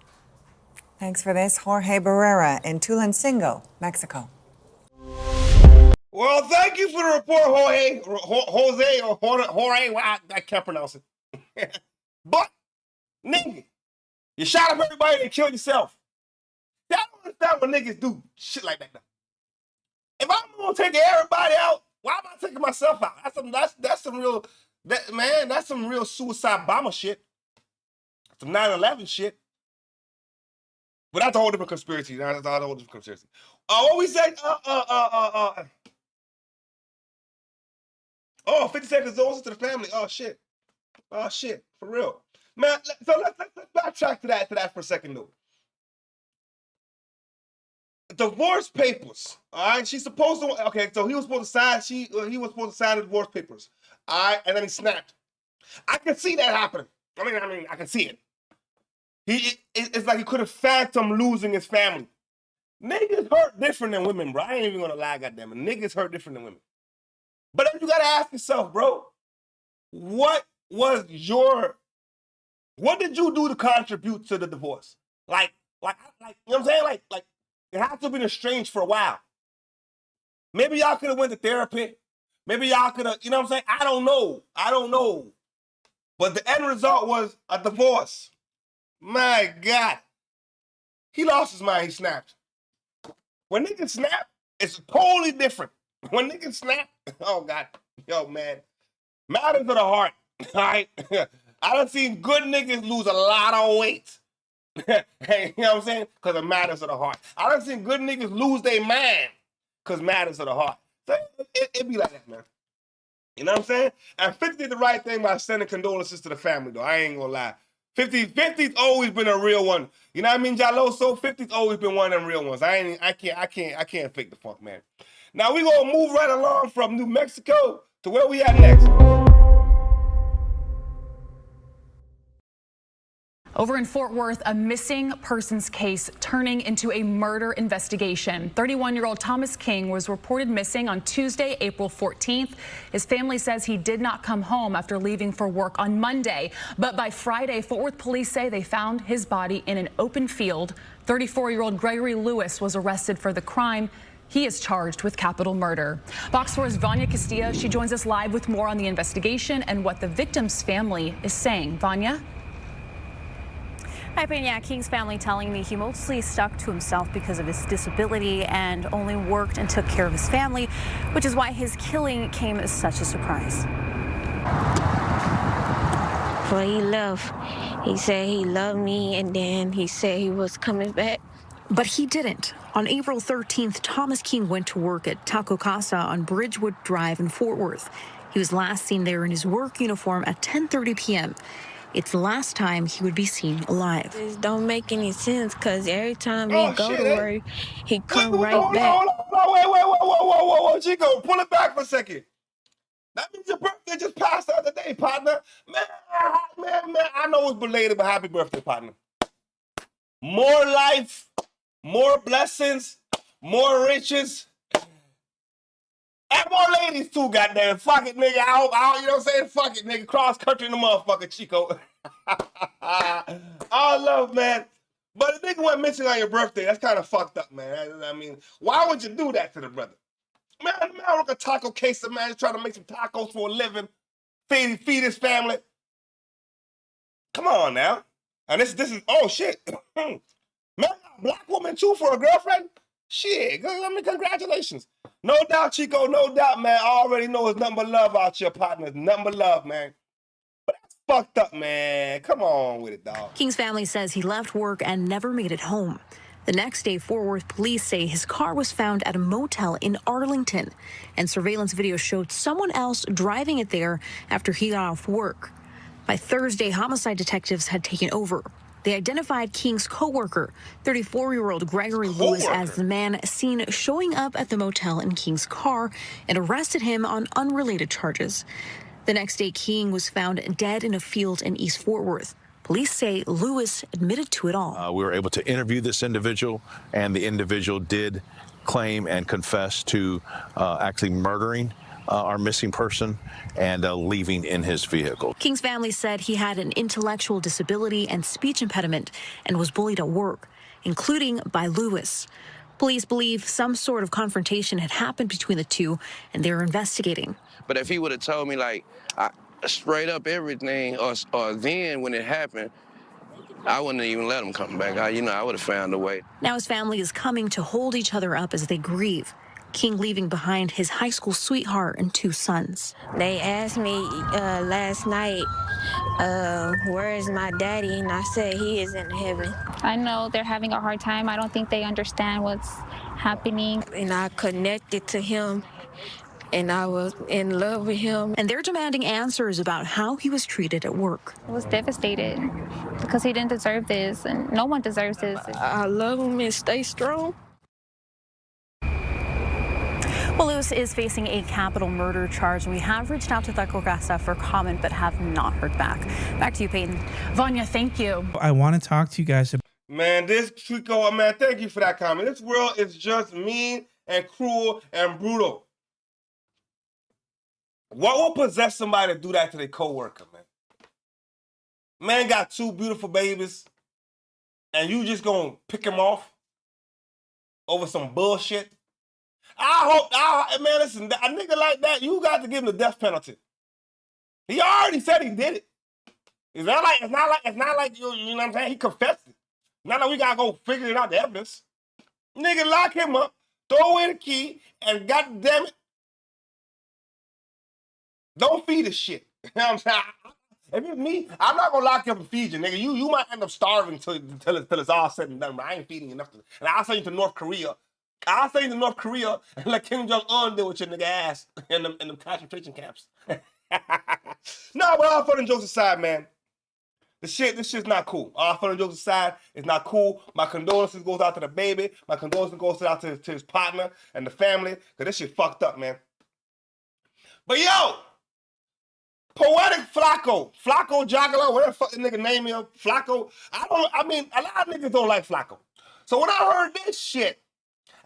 Thanks for this, Jorge Barrera in Tulancingo, Mexico. Well, thank you for the report, Jorge. Well, I can't pronounce it. But, nigga, you shot up everybody and killed yourself. I don't understand when niggas do shit like that. If I'm gonna take everybody out, why am I taking myself out? That's some real suicide bomber shit. Some 9/11 shit. But that's a whole different conspiracy. That's a whole different conspiracy. What we say? 50 seconds goes to the family. Oh shit, for real, man. So let's backtrack to that for a second, though. Divorce papers. All right, she's supposed to. Okay, so he was supposed to sign. He was supposed to sign the divorce papers. All right, and then he snapped. I can see that happening. I mean, I can see it. It's like he could have phantom losing his family. Niggas hurt different than women, bro. I ain't even gonna lie, goddammit. Niggas hurt different than women. But then you gotta ask yourself, bro, what did you do to contribute to the divorce? Like, you know what I'm saying? Like, it has to have been estranged for a while. Maybe y'all could have went to therapy. Maybe y'all could have, you know what I'm saying? I don't know. But the end result was a divorce. My God. He lost his mind, he snapped. When niggas snap, it's totally different. When niggas snap, oh God, yo man, matters of the heart, all right? I done seen good niggas lose a lot of weight. Hey, you know what I'm saying? Because of matters of the heart. I done seen good niggas lose their mind because matters of the heart. So it be like that, man. You know what I'm saying? And 50 did the right thing by sending condolences to the family, though. I ain't gonna lie. 50's always been a real one. You know what I mean, Jaloso? 50's always been one of them real ones. I can't fake the funk, man. Now we gonna move right along from New Mexico to where we at next. Over in Fort Worth, a missing persons case turning into a murder investigation. 31-year-old Thomas King was reported missing on Tuesday, April 14th. His family says he did not come home after leaving for work on Monday. But by Friday, Fort Worth police say they found his body in an open field. 34-year-old Gregory Lewis was arrested for the crime. He is charged with capital murder. Box 4's Vanya Castilla. She joins us live with more on the investigation and what the victim's family is saying. Vanya? Hi, Pena. King's family telling me he mostly stuck to himself because of his disability and only worked and took care of his family, which is why his killing came as such a surprise. Before he left, he said he loved me, and then he said he was coming back. But he didn't. On April 13th, Thomas King went to work at Taco Casa on Bridgewood Drive in Fort Worth. He was last seen there in his work uniform at 10:30 p.m. It's the last time he would be seen alive. This don't make any sense, because every time he go to work, he come right back. Whoa, Chico, pull it back for a second. That means your birthday just passed the other day, partner. Man, I know it's belated, but happy birthday, partner. More life, more blessings, more riches, and more ladies too, goddamn. Fuck it, nigga. I you know what I'm saying? Fuck it, nigga. Cross country in the motherfucker, Chico. All love, man. But the nigga went missing on your birthday. That's kind of fucked up, man. I mean, why would you do that to the brother? Man, I work a taco case of man trying to make some tacos for a living, feed his family. Come on now. And this is, oh shit. Man, a black woman too for a girlfriend? Shit, I mean, congratulations. No doubt, Chico, no doubt, man. I already know it's nothing but love out here, partner. Nothing but love, man. But that's fucked up, man. Come on with it, dog. King's family says he left work and never made it home. The next day, Fort Worth police say his car was found at a motel in Arlington, and surveillance video showed someone else driving it there after he got off work. By Thursday, homicide detectives had taken over. They identified King's co-worker, 34-year-old Gregory Lewis, as the man seen showing up at the motel in King's car and arrested him on unrelated charges. The next day, King was found dead in a field in East Fort Worth. Police say Lewis admitted to it all. We were able to interview this individual, and the individual did claim and confess to actually murdering our missing person and leaving in his vehicle. King's family said he had an intellectual disability and speech impediment and was bullied at work, including by Lewis. Police believe some sort of confrontation had happened between the two, and they're investigating. But if he would have told me, like, straight up everything, or then when it happened, I wouldn't even let him come back. I would have found a way. Now his family is coming to hold each other up as they grieve. King leaving behind his high school sweetheart and 2 sons. They asked me last night, where is my daddy? And I said he is in heaven. I know they're having a hard time. I don't think they understand what's happening. And I connected to him, and I was in love with him. And they're demanding answers about how he was treated at work. I was devastated because he didn't deserve this, and no one deserves this. I love him and stay strong. Well, Lewis is facing a capital murder charge, and we have reached out to Casa for comment, but have not heard back. Back to you, Peyton. Vanya, thank you. I want to talk to you guys about. Man, this Chico, man, thank you for that comment. This world is just mean and cruel and brutal. What will possess somebody to do that to their coworker, man? Man got 2 beautiful babies, and you just gonna pick him off over some bullshit? Man, listen, a nigga like that, you got to give him the death penalty. He already said he did it. It's not like you know what I'm saying? He confessed it. Not that we gotta go figure it out, the evidence. Nigga, lock him up, throw away the key, and goddamn it, don't feed his shit. You know what I'm saying? If it's me, I'm not gonna lock you up and feed you, nigga. You might end up starving till it's all said and done, but I ain't feeding you nothing. And I'll send you to North Korea. I'll send you to North Korea and let Kim Jong-un deal with your nigga ass in them concentration camps. No, but all fun and jokes aside, man. This shit's not cool. All fun and jokes aside, it's not cool. My condolences goes out to the baby. My condolences goes out to his partner and the family, because this shit fucked up, man. But yo, Poetik Flakko Joggalo, whatever the fuck the nigga name is, Flakko. I mean, a lot of niggas don't like Flakko. So when I heard this shit,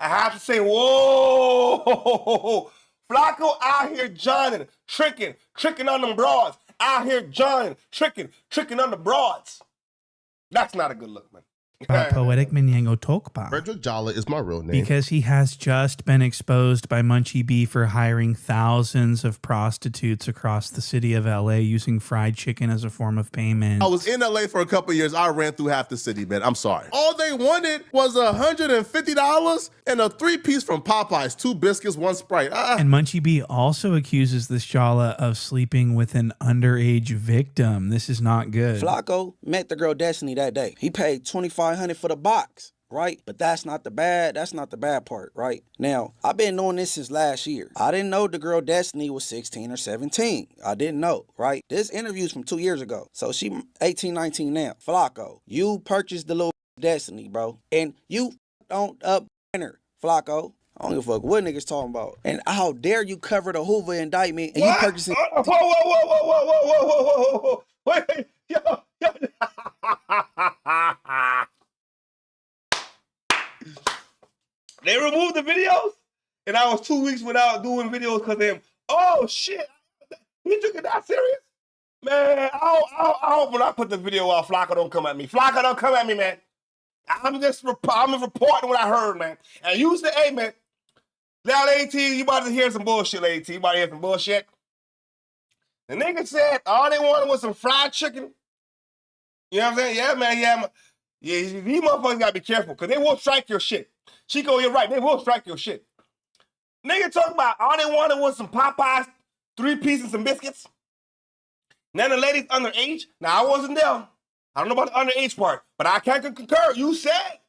I have to say, whoa, Flakko out here joining, tricking on them broads. Out here joining, tricking on the broads. That's not a good look, man. Poetik Minyango Tokpa. Frederick Jala is my real name. Because he has just been exposed by Munchie B for hiring thousands of prostitutes across the city of LA using fried chicken as a form of payment. I was in LA for a couple of years. I ran through half the city, man. I'm sorry. All they wanted was $150 and a 3-piece from Popeyes, 2 biscuits, 1 Sprite. And Munchie B also accuses this Jala of sleeping with an underage victim. This is not good. Flakko met the girl Destiny that day. He paid $2,500 for the box, right? But that's not the bad part, right? Now, I've been knowing this since last year. I didn't know the girl Destiny was 16 or 17. I didn't know, right? This interview's from 2 years ago. So she 18, 19 now. Flakko, you purchased the little Destiny, bro. And you on up her, Flakko. I don't give a fuck what niggas talking about. And how dare you cover the Hoover indictment and you purchasing... Whoa. Wait, yo. They removed the videos, and I was 2 weeks without doing videos because of him. Oh shit, he took it that serious, man. I hope when I put the video out, Flakko don't come at me. Flakko don't come at me, man. I'm just reporting what I heard, man. And you say, hey, man, now AT, you about to hear some bullshit, AT. You about to hear some bullshit. The nigga said all they wanted was some fried chicken. You know what I'm saying? Yeah, man. Yeah, these motherfuckers gotta be careful because they will strike your shit. Chico, you're right. They will strike your shit. Nigga talking about all they wanted was some Popeyes, 3-piece and some biscuits. Now the lady's underage. Now I wasn't there. I don't know about the underage part, but I can't concur. You said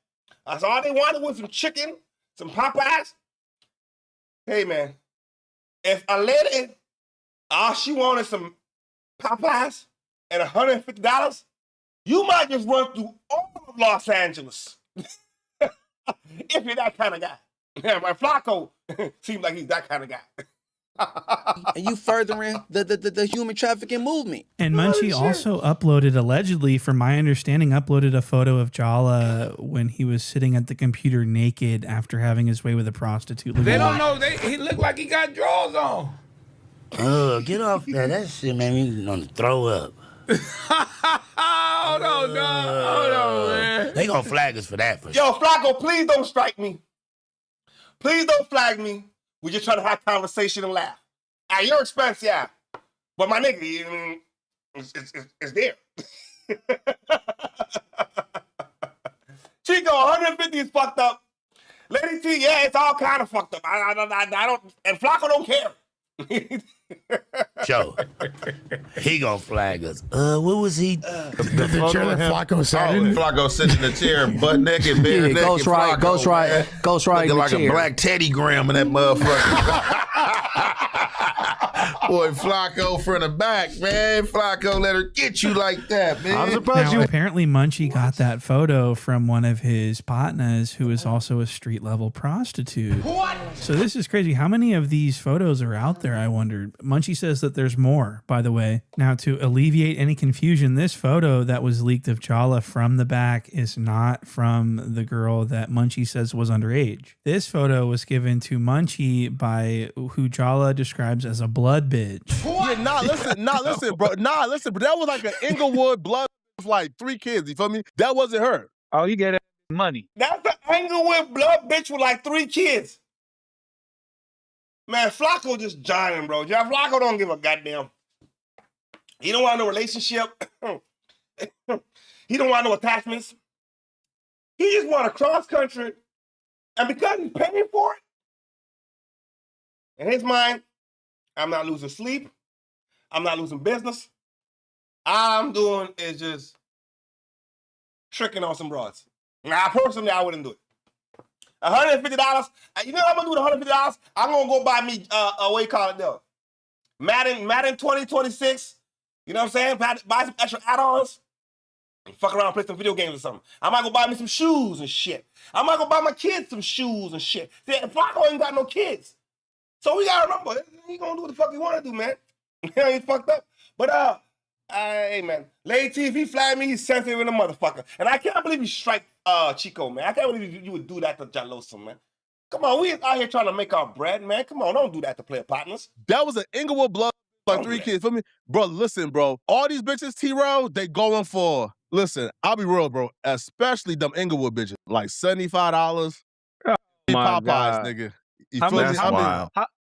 that's all they wanted was some chicken, some Popeyes. Hey man, if a lady all she wanted some Popeyes and $150, you might just run through all of Los Angeles. If you're that kind of guy. Yeah, my Flakko seems like he's that kind of guy. And you furthering the human trafficking movement. And Munchie also uploaded, allegedly, from my understanding, uploaded a photo of Jala when he was sitting at the computer naked after having his way with a prostitute. They don't know. He looked like he got drawers on. Get off that. That shit made me want to throw up. Hold on, dog. Hold on, man. They gonna flag us for that. Yo, Flakko, please don't strike me. Please don't flag me. We're just trying to have conversation and laugh. At your expense, yeah. But my nigga, it's there. Chico, 150 is fucked up. Lady T, yeah, it's all kind of fucked up. I don't, and Flakko don't care. Joe, he gonna flag us. What was he? The chair that Flakko sat in. Flakko sitting in the chair, butt naked, bare naked. Ghost right Looking in the like chair. a black Teddy Graham in that motherfucker. Boy, Flakko from the back, man. Flakko let her get you like that, man. I'm surprised Now, apparently Munchie got that photo from one of his partners who is also a street-level prostitute. What? So this is crazy. How many of these photos are out there, I wondered? Munchie says that there's more, by the way. Now, to alleviate any confusion, this photo that was leaked of Jala from the back is not from the girl that Munchie says was underage. This photo was given to Munchie by who Jala describes as a blood bitch. Yeah, listen, bro. Listen, but that was like an Inglewood blood with like 3 kids. You feel me? That wasn't her. Oh, you get money. That's the Inglewood blood bitch with like 3 kids. Man, Flakko just giant, bro. Yeah, Flakko don't give a goddamn. He don't want no relationship. He don't want no attachments. He just want to cross country. And because he's paying for it, in his mind, I'm not losing sleep. I'm not losing business. All I'm doing is just tricking on some broads. Now, personally, I wouldn't do it. $150. You know what I'm gonna do with $150? I'm gonna go buy me what you call it though? Madden 2026. You know what I'm saying? Buy some extra add-ons. And fuck around and play some video games or something. I might go buy me some shoes and shit. I might go buy my kids some shoes and shit. See, Flakko ain't got no kids. So we gotta remember, he gonna do what the fuck he wanna do, man. He's fucked up. But hey man, Lady T, if he flag me, he's sensitive in a motherfucker. And I can't believe you strike Chico, man. I can't believe you would do that to Jalosa, man. Come on, we out here trying to make our bread, man. Come on, don't do that to player partners. That was an Inglewood blood like 3 kids. Feel me? Bro, listen, bro. All these bitches, T-Row, they going for, listen, I'll be real, bro. Especially them Inglewood bitches. Like $75. Oh, my Popeyes, God. nigga.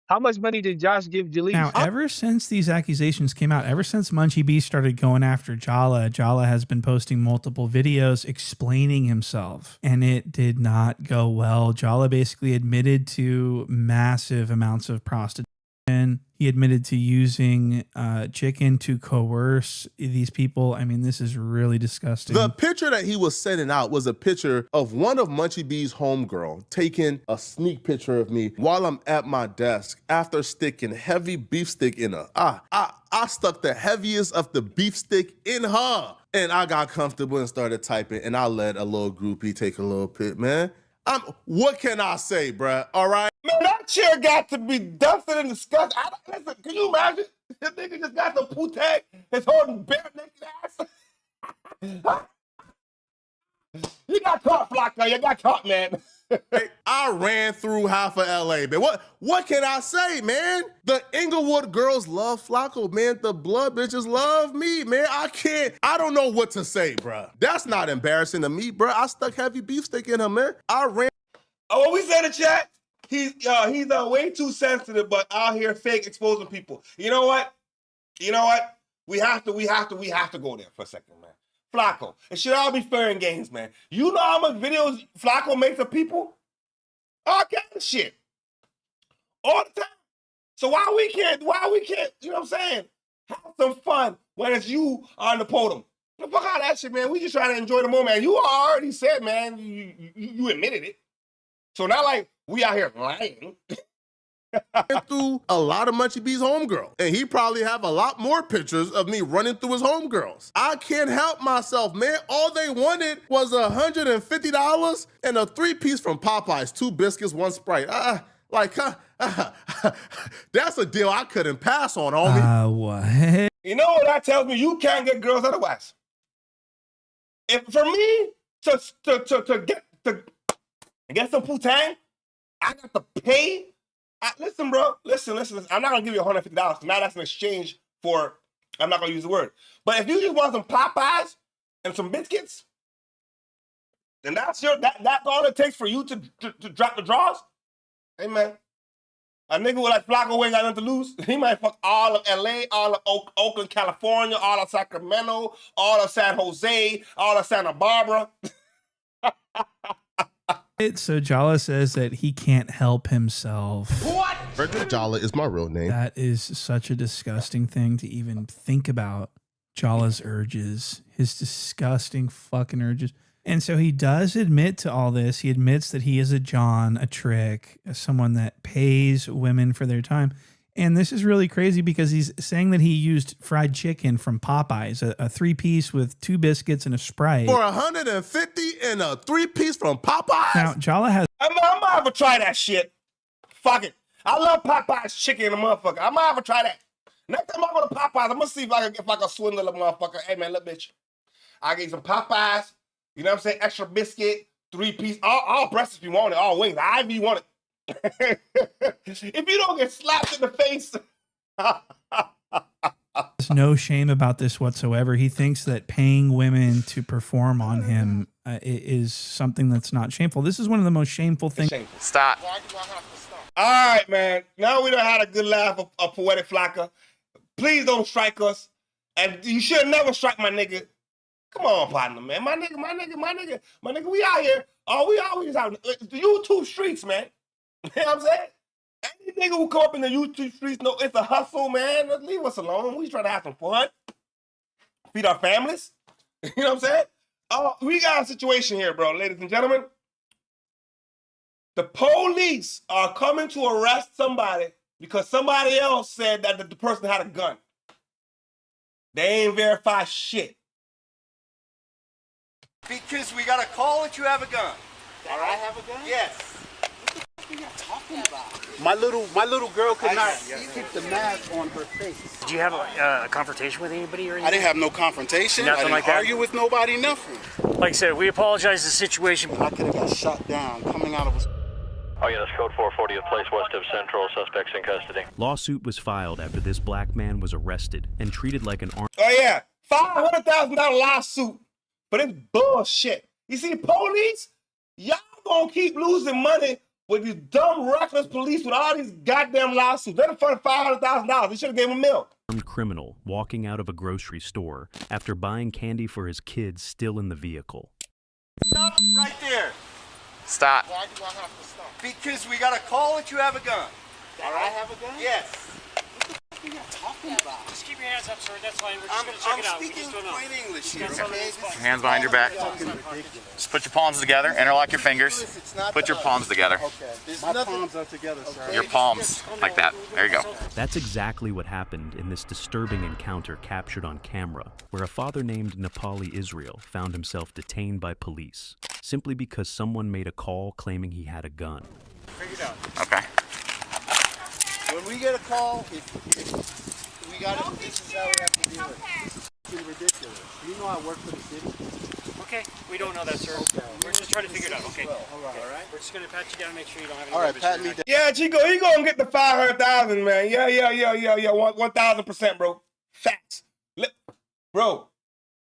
How much money did Josh give Jalise? Now, ever since these accusations came out, ever since Munchie B started going after Jala, Jala has been posting multiple videos explaining himself, and it did not go well. Jala basically admitted to massive amounts of prostitution. He admitted to using chicken to coerce these people. I mean, this is really disgusting. The picture that he was sending out was a picture of one of Munchie B's homegirl taking a sneak picture of me while I'm at my desk after sticking heavy beef stick in her. I stuck the heaviest of the beef stick in her. And I got comfortable and started typing, and I let a little groupie take a little pic, man. What can I say, bruh? All right? Man, that chair got to be dusted and disgusted. Listen, can you imagine? This nigga just got the Pooh, his holding bare naked ass. You got caught, Flakko. You got caught, man. I ran through half of LA, man. What can I say, man? The Inglewood girls love Flakko, man. The blood bitches love me, man. I don't know what to say, bruh. That's not embarrassing to me, bruh. I stuck heavy beef stick in her, man. I ran. Oh, what we said in the chat? He's way too sensitive, but out here fake exposing people. You know what? We have to go there for a second, man. Flakko. It should all be fair and games, man. You know how much videos Flakko makes of people? All kind of shit. All the time. So why we can't, you know what I'm saying? Have some fun when it's you on the podium. Fuck all that shit, man. We just trying to enjoy the moment. And you already said, man, you admitted it. So not like we out here lying. Through a lot of Munchie B's homegirl. And he probably have a lot more pictures of me running through his homegirls. I can't help myself, man. All they wanted was $150 and a 3-piece from Popeyes, 2 biscuits, 1 Sprite. That's a deal I couldn't pass on, homie. What? You know what that tells me? You can't get girls otherwise. If for me to get some Pooh-Tang, I got to pay. Listen, bro. Listen. I'm not gonna give you $150. Now that's an exchange for. I'm not gonna use the word. But if you just want some Popeyes and some biscuits, then that's all it takes for you to drop the draws. Hey man, a nigga with like Flakko who ain't got nothing to lose, he might fuck all of LA, all of Oakland, California, all of Sacramento, all of San Jose, all of Santa Barbara. So Jala says that he can't help himself. What? Jala is my real name. That is such a disgusting thing to even think about. Jala's urges, his disgusting fucking urges. And so he does admit to all this. He admits that he is a John, a trick, someone that pays women for their time. And this is really crazy because he's saying that he used fried chicken from Popeyes, a 3-piece with 2 biscuits and a Sprite. For $150 and a 3-piece from Popeyes? Now, Jala has... I'm gonna have to try that shit. Fuck it. I love Popeyes chicken in a motherfucker. I'm gonna have to try that. Next time I go to Popeyes, I'm gonna see if I can swindle a motherfucker. Hey, man, look, bitch. I get some Popeyes, you know what I'm saying? Extra biscuit, 3-piece, all breasts if you want it, all wings, however you want it. If you don't get slapped in the face. There's no shame about this whatsoever. He thinks that paying women to perform on him is something that's not shameful. This is one of the most shameful things. Stop. All right, man. Now we done had a good laugh of Poetik Flakko. Please don't strike us. And you should never strike my nigga. Come on, partner, man. My nigga, we out here. We always out. The YouTube streets, man. You know what I'm saying? Any nigga who come up in the YouTube streets know it's a hustle, man. Leave us alone. We trying to have some fun. Feed our families. You know what I'm saying? We got a situation here, bro, ladies and gentlemen. The police are coming to arrest somebody because somebody else said that the person had a gun. They ain't verified shit. Because we got a call that you have a gun. That I have a gun? Yes. What are you talking about? My little girl could not keep the mask on her face. Did you have a confrontation with anybody or anything? I didn't have no confrontation. Nothing I didn't like that? argue with nobody, nothing. Like I said, we apologize for the situation. I could have got shot down coming out of a... Oh yeah, that's code 440th place west of Central. Suspects in custody. Lawsuit was filed after this black man was arrested and treated like an armed... Oh yeah, $500,000 lawsuit for this bullshit. You see, police, y'all gonna keep losing money with these dumb, reckless police with all these goddamn lawsuits. They're for $500,000. They should have gave him milk. Armed criminal walking out of a grocery store after buying candy for his kids still in the vehicle. Stop right there. Stop. Why do I have to stop? Because we got a call that you have a gun. That I have a gun? Yes. What are you talking about? Just keep your hands up, sir. That's fine. We're just going to check it out. I'm speaking plain English here, okay? Hands behind your back. Just put your palms together. Interlock your fingers. Put your palms together. Okay. My palms are together, sir. Your palms, like that. There you go. That's exactly what happened in this disturbing encounter captured on camera, where a father named Nepali Israel found himself detained by police, simply because someone made a call claiming he had a gun. Figure it out. Okay. When we get a call, if we got it, this is how we have to deal with it. This is ridiculous. You know I work for the city. Okay, we don't know that, sir. Okay. We're just trying to figure it out. Okay. All right. We're just going to pat you down and make sure you don't have any All right, rubbish pat in me your down. Yeah, Chico, he gonna get the 500,000, man. Yeah, 1,000%, bro. Facts. Bro,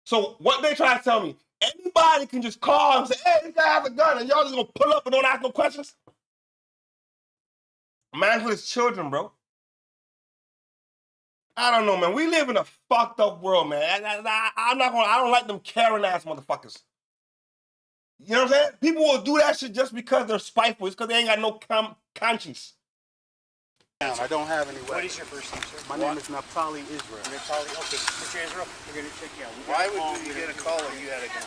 so what they try to tell me, anybody can just call and say, hey, this guy has a gun, and y'all just gonna pull up and don't ask no questions? Man's with his children, bro. I don't know, man. We live in a fucked up world, man. I don't like them Karen ass motherfuckers. You know what I'm saying? People will do that shit just because they're spiteful. It's because they ain't got no conscience. I don't have any weapons. What is your first name, sir? My name is Naftali Israel. Naftali, okay. Mr. Israel, we're going to check you out. Why would you get a call or you had a gun?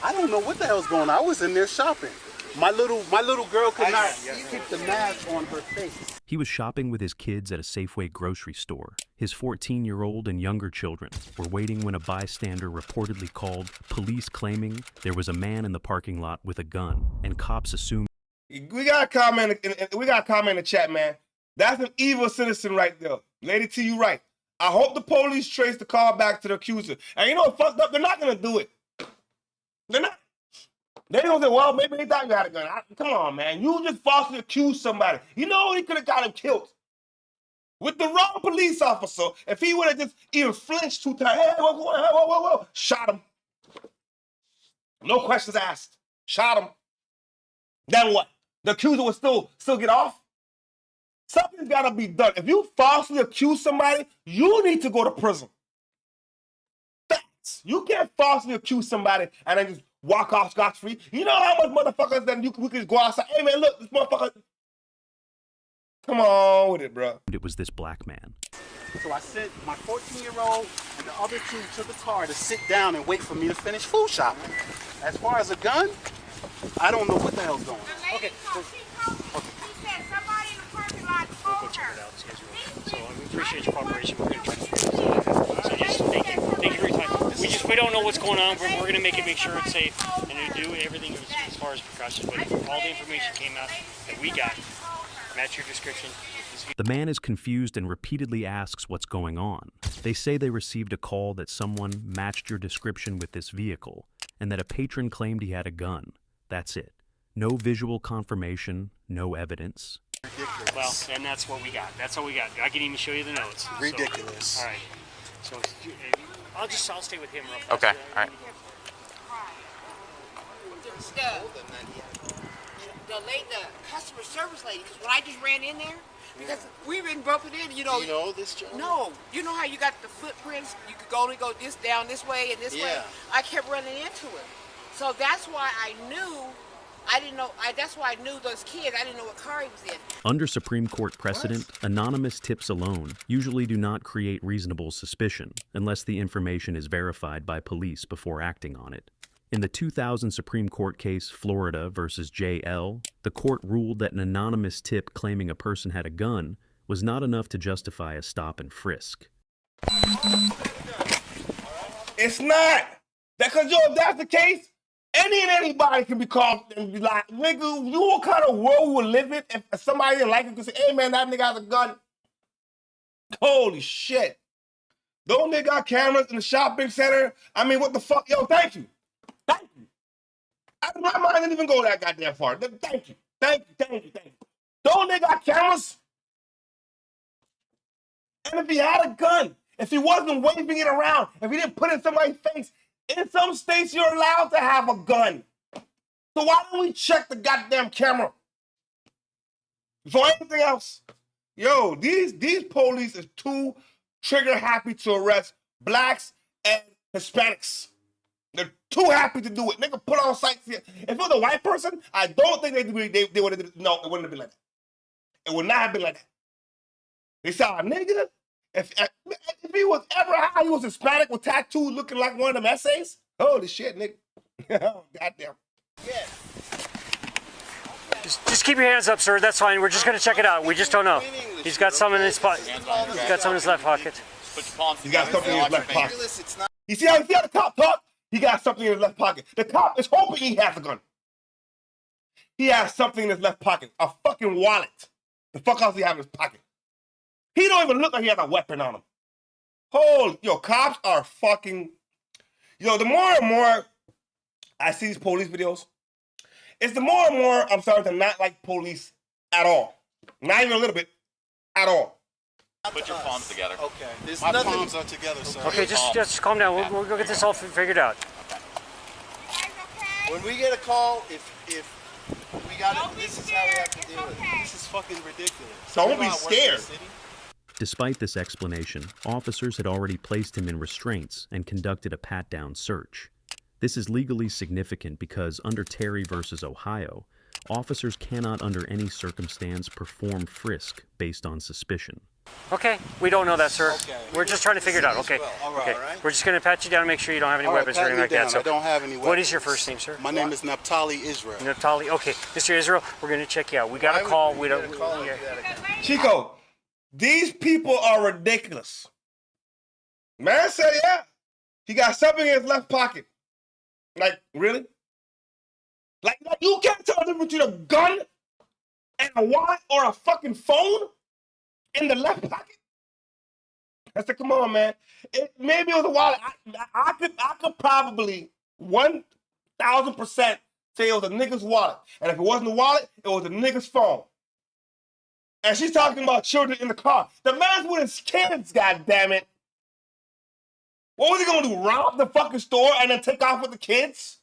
I don't know what the hell's going on. I was in there shopping. My little girl could not keep the mask on her face. He was shopping with his kids at a Safeway grocery store. His 14-year-old and younger children were waiting when a bystander reportedly called police claiming there was a man in the parking lot with a gun, and cops assumed. We got a comment in the chat, man. That's an evil citizen right there. Lady T, you right. I hope the police trace the call back to the accuser. And you know what fucked up? They're not gonna do it. They're not. They don't say, well, maybe they thought you had a gun. Come on, man. You just falsely accused somebody. You know he could have got him killed. With the wrong police officer, if he would have just even flinched 2 times, hey, whoa, shot him. No questions asked. Shot him. Then what? The accuser would still get off? Something's got to be done. If you falsely accuse somebody, you need to go to prison. Facts. You can't falsely accuse somebody and then just walk off scot-free. You know how much motherfuckers that we could go outside? Hey, man, look, this motherfucker. Come on with it, bro. It was this black man. So I sent my 14-year-old and the other 2 to the car to sit down and wait for me to finish food shopping. As far as a gun, I don't know what the hell's going on. Okay. We'll go check it out, so we appreciate your cooperation. We're going to try to figure this out. So just thank you for your time. We don't know what's going on. We're going to make sure it's safe, and we do everything as far as precautions. But all the information came out that we got. Match your description. The man is confused and repeatedly asks what's going on. They say they received a call that someone matched your description with this vehicle, and that a patron claimed he had a gun. That's it. No visual confirmation, no evidence. Ridiculous. Well, and that's what we got. That's all we got. I can even show you the notes. Ridiculous. So, all right. So I'll stay with him real fast. Okay. All right. The customer service lady, because when I just ran in there, because we've been bumping in, you know. You know this, Joe? No. You know how you got the footprints? You could only go this down this way and this way? I kept running into it. So that's why I knew. That's why I knew those kids. I didn't know what car he was in. Under Supreme Court precedent, anonymous tips alone usually do not create reasonable suspicion unless the information is verified by police before acting on it. In the 2000 Supreme Court case Florida versus JL, the court ruled that an anonymous tip claiming a person had a gun was not enough to justify a stop and frisk. It's not. Because, if that's the case, anybody can be called and be like, nigga, you what kind of world we would live in if somebody didn't like it could say, hey, man, that nigga has a gun. Holy shit. Those niggas got cameras in the shopping center. I mean, what the fuck? Yo, thank you. Thank you. My mind didn't even go that goddamn far. Thank you. Thank you. Those niggas got cameras. And if he had a gun, if he wasn't waving it around, if he didn't put it in somebody's face, in some states you're allowed to have a gun. So why don't we check the goddamn camera? Before anything else, yo, these police is too trigger happy to arrest blacks and Hispanics. They're too happy to do it. Nigga, put on sights here. If it was a white person, I don't think they would have. No, it wouldn't have been like that. It would not have been like that. They saw a nigga. If he was ever high, he was Hispanic with tattoos looking like one of them essays. Holy shit, nigga. Oh, goddamn. Yeah. Just keep your hands up, sir. That's fine. We're just going to check it out. We just don't know. He's got some in his pocket. He's got some in his left pocket. He got something in his left pocket. You see how the cop talk? He got something in his left pocket. The cop is hoping he has a gun. He has something in his left pocket. A fucking wallet. The fuck else he have in his pocket? He don't even look like he has a weapon on him. Cops are fucking... the more and more I see these police videos, it's the more and more I'm starting to not like police at all. Not even a little bit. At all. Put your palms together. Okay. My palms are together, sir. Okay, just calm down. We'll go get this all figured out. When we get a call, if we got it, this is how we have to deal with it. This is fucking ridiculous. Don't be scared. Despite this explanation, officers had already placed him in restraints and conducted a pat-down search. This is legally significant because under Terry versus Ohio, officers cannot under any circumstance perform frisk based on suspicion. Okay, we don't know that, sir. Okay. We're just trying to figure it out. Okay. All right, Okay. all right. We're just going to pat you down and make sure you don't have any weapons or anything like that. I don't have any weapons. What is your first name, sir? My name is Naphtali Israel. Naphtali. Okay, Mr. Israel, we're going to check you out. We got a call. We don't. Chico, these people are ridiculous. Man said, yeah, he got something in his left pocket. Like, really? Like you can't tell the difference between a gun and a wallet or a fucking phone in the left pocket? I said, come on, man. Maybe it was a wallet. I could probably 1,000% say it was a nigga's wallet. And if it wasn't a wallet, it was a nigga's phone. And she's talking about children in the car. The man's with his kids, goddammit. What was he gonna do? Rob the fucking store and then take off with the kids?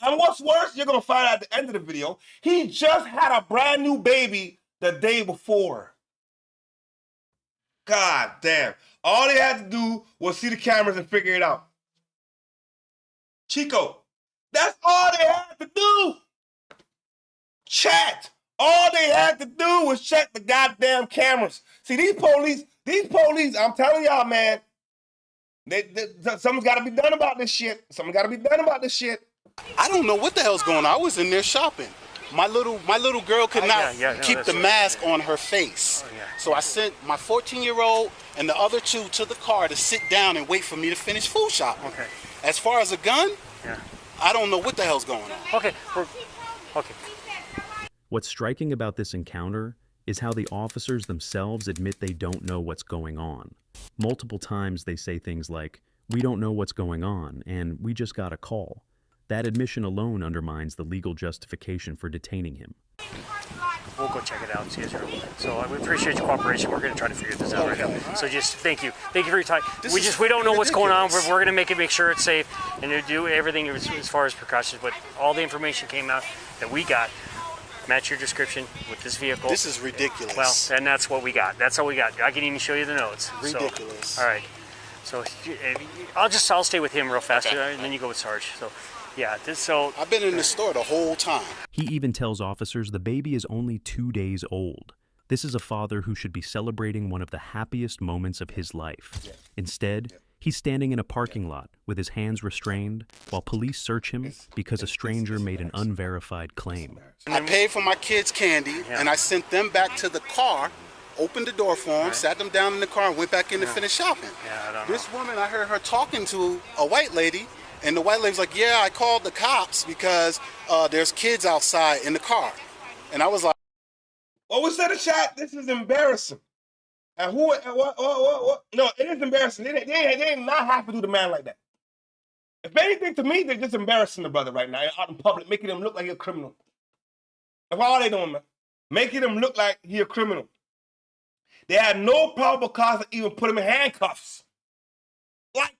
And what's worse, you're gonna find out at the end of the video, he just had a brand new baby the day before. God damn. All they had to do was see the cameras and figure it out. Chico, that's all they had to do. Chat. All they had to do was check the goddamn cameras. See, these police, I'm telling y'all, man, something's got to be done about this shit. Something's got to be done about this shit. I don't know what the hell's going on. I was in there shopping. My little girl could not keep the mask on her face. So I sent my 14-year-old and the other two to the car to sit down and wait for me to finish food shopping. Okay. As far as a gun, I don't know what the hell's going on. Okay. Okay. What's striking about this encounter is how the officers themselves admit they don't know what's going on. Multiple times they say things like, "We don't know what's going on," and "We just got a call." That admission alone undermines the legal justification for detaining him. We'll go check it out and see if you're. So we appreciate your cooperation. We're going to try to figure this out right now. So just thank you. Thank you for your time. We don't know what's going on. We're going to make sure it's safe and to do everything as far as precautions. But all the information came out that we got. Match your description with this vehicle. This is ridiculous. Well, and that's what we got. That's all we got. I can even show you the notes. Ridiculous. So, all right. So I'll stay with him real fast, and then you go with Sarge. So, yeah. I've been in the store the whole time. He even tells officers the baby is only 2 days old. This is a father who should be celebrating one of the happiest moments of his life. Instead, he's standing in a parking lot with his hands restrained while police search him because a stranger made an unverified claim. I paid for my kids' candy, and I sent them back to the car, opened the door for them, sat them down in the car, and went back in to finish shopping. This woman, I heard her talking to a white lady, and the white lady's like, "Yeah, I called the cops because there's kids outside in the car." And I was like, "What was said in chat? This is embarrassing." And what? No, it is embarrassing. They did not have to do the man like that. If anything, to me, they're just embarrassing the brother right now out in public, making him look like he's a criminal. That's all they doing, man. Making him look like he's a criminal. They had no probable cause to even put him in handcuffs. Like,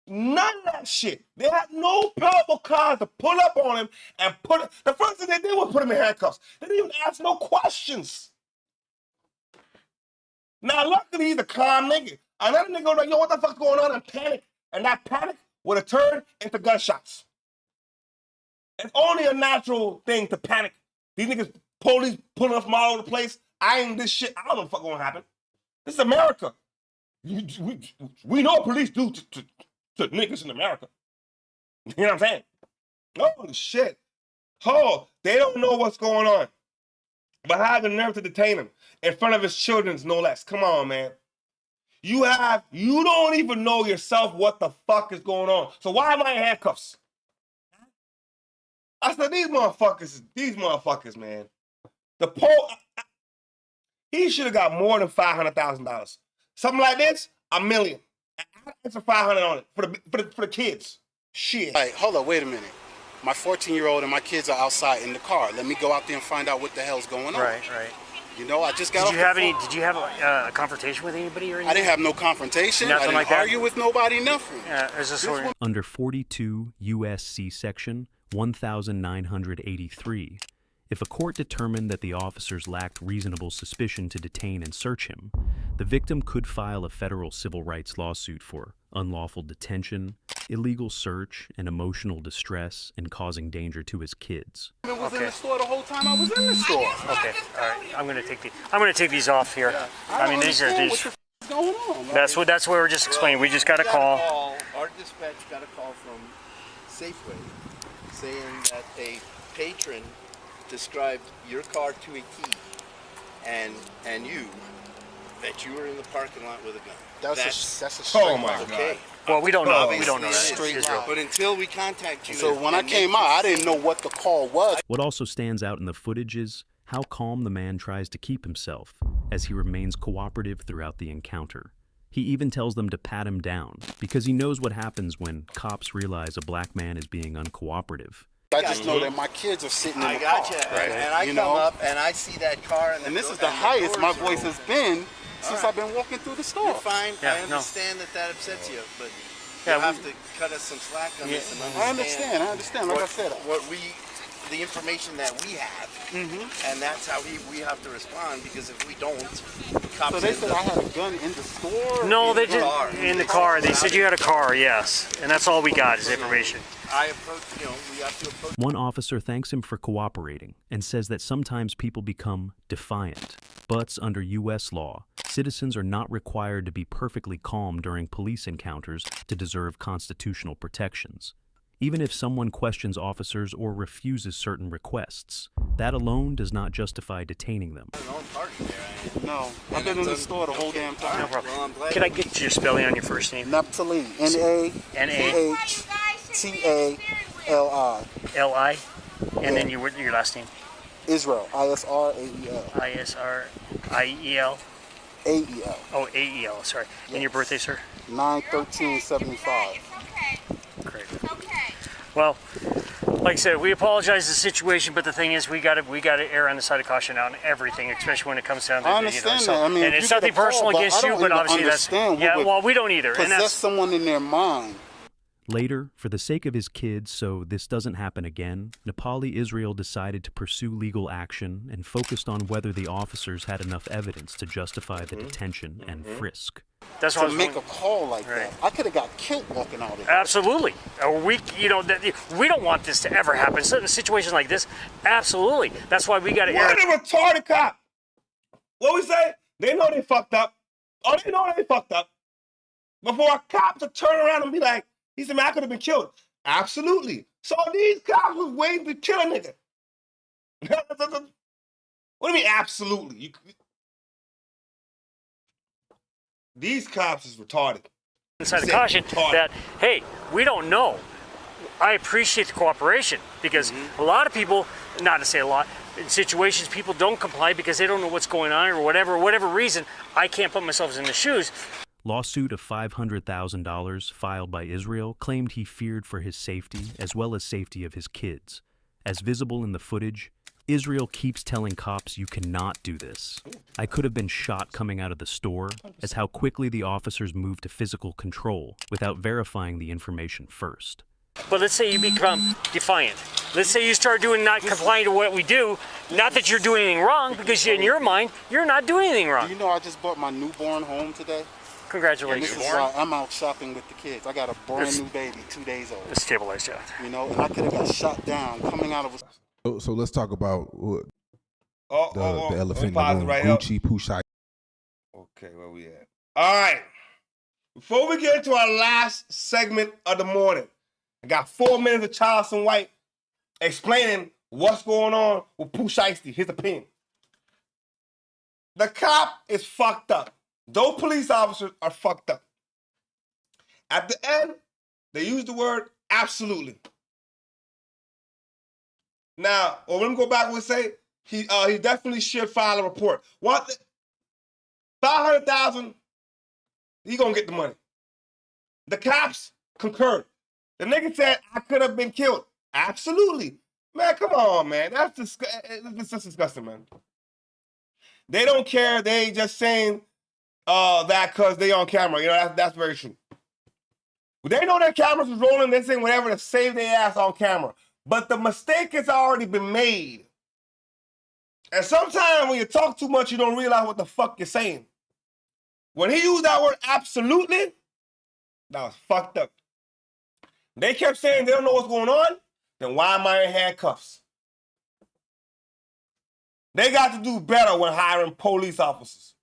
none of that shit. They had no probable cause to pull up on him and the first thing they did was put him in handcuffs. They didn't even ask no questions. Now, luckily, he's a calm nigga. Another nigga was like, "Yo, what the fuck's going on?" and panic. And that panic would have turned into gunshots. It's only a natural thing to panic. These niggas, police pulling us from all over the place. I ain't this shit. I don't know what the fuck gonna happen. This is America. We know what police do to niggas in America. You know what I'm saying? Holy shit. Oh, they don't know what's going on. But have the nerve to detain him in front of his children, no less. Come on, man. You don't even know yourself what the fuck is going on. So why am I in handcuffs? I said, these motherfuckers, man. He should have got more than $500,000. Something like this, $1 million. Extra $500 on it for the kids. Shit. Hey, hold up, wait a minute. My 14-year-old and my kids are outside in the car. Let me go out there and find out what the hell's going on. Right. You know, I just got off the phone. Did you have a confrontation with anybody or anything? I didn't have no confrontation. Nothing I didn't like that? argue with nobody, nothing. Yeah, Under 42 U.S.C. Section 1983, if a court determined that the officers lacked reasonable suspicion to detain and search him, The victim could file a federal civil rights lawsuit for unlawful detention, illegal search, and emotional distress and causing danger to his kids. I was in the store the whole time I was in the store. Okay, all right. I'm gonna take these off here. Yeah. I mean, these are What the f is going on? That's what we were just explaining. We just got a call. Our dispatch got a call from Safeway saying that a patron described your car to a T, and you, that you were in the parking lot with a gun. That's a straight oh lie. okay. Well, we don't know. Obviously We don't know that. straight Israel. lie. But until we contact you, So when I came out, I didn't know what the call was. What also stands out in the footage is how calm the man tries to keep himself as he remains cooperative throughout the encounter. He even tells them to pat him down because he knows what happens when cops realize a black man is being uncooperative. I just know that my kids are sitting in the I got car. you. Right. And I come up and I see that car, and this is the highest my voice has been since I've been walking through the store. You're fine. Yeah, I understand that upsets you, but Yeah, you have to cut us some slack on this and understand. I understand. Like I said, the information that we have, and that's how we have to respond. Because if we don't, cops. So they said I had a gun in the store. No, they just in the car. They said you had a car. Yes, and that's all we got is information. I approach. We have to approach. One officer thanks him for cooperating and says that sometimes people become defiant. But under U.S. law, citizens are not required to be perfectly calm during police encounters to deserve constitutional protections. Even if someone questions officers or refuses certain requests, that alone does not justify detaining them. No, I've been in the store the whole damn time. No problem. Can I get your spelling on your first name? Naphtali. N-A-P-H-T-A-L-I. L-I? And then your last name? Israel. I-S-R-A-E-L. I-S-R-I-E-L? A-E-L. Oh, A-E-L, sorry. Yes. And your birthday, sir? 9/13/75. Great. Well, like I said, we apologize for the situation, but the thing is, we got to err on the side of caution on everything, especially when it comes down to. I understand that. I mean, and it's nothing personal against you, but obviously that's. Yeah, well, we don't either. And that's someone in their mind. Later, for the sake of his kids, so this doesn't happen again, Nepali Israel decided to pursue legal action and focused on whether the officers had enough evidence to justify the detention and frisk. That's to make a call like that. I could have got killed walking out of there. Absolutely. We don't want this to ever happen. So in situations like this, absolutely. That's why we got to. What a retarded cop. What we say? They know they fucked up. Oh, they know they fucked up. Before a cop to turn around and be like, he said, man, I could have been killed. Absolutely. So these cops was waiting to kill a nigga. What do you mean, absolutely? These cops is retarded. Inside of caution that, hey, we don't know. I appreciate the cooperation because a lot of people, not to say a lot, in situations people don't comply because they don't know what's going on or whatever reason. I can't put myself in the shoes. Lawsuit of $500,000 filed by Israel claimed he feared for his safety as well as safety of his kids. As visible in the footage, Israel keeps telling cops you cannot do this. I could have been shot coming out of the store, as how quickly the officers moved to physical control without verifying the information first. But let's say you become defiant. Let's say you start not complying to what we do. Not that you're doing anything wrong, because in your mind, you're not doing anything wrong. Do you know I just bought my newborn home today? Congratulations. And this is why I'm out shopping with the kids. I got a brand new baby, 2 days old. It's stabilized, yeah. You know, and I could have got shot down coming out of a... So let's talk about the elephant in the pause room. right Gucci, Pooh, Shiesty. Okay, where we at? All right. Before we get into our last segment of the morning, I got 4 minutes of Charleston White explaining what's going on with Pooh Shiesty, his opinion. The cop is fucked up. Those police officers are fucked up. At the end, they use the word absolutely. Now, well, let me go back and say he definitely should file a report. What? $500,000, he gonna get the money. The cops concurred. The nigga said I could have been killed. Absolutely, man. Come on, man. That's just disgusting, man. They don't care. They just saying that because they on camera. You know that's very true. They know their cameras is rolling. They're saying whatever to save their ass on camera. But the mistake has already been made. And sometimes when you talk too much, you don't realize what the fuck you're saying. When he used that word absolutely, that was fucked up. They kept saying they don't know what's going on, then why am I in handcuffs? They got to do better when hiring police officers.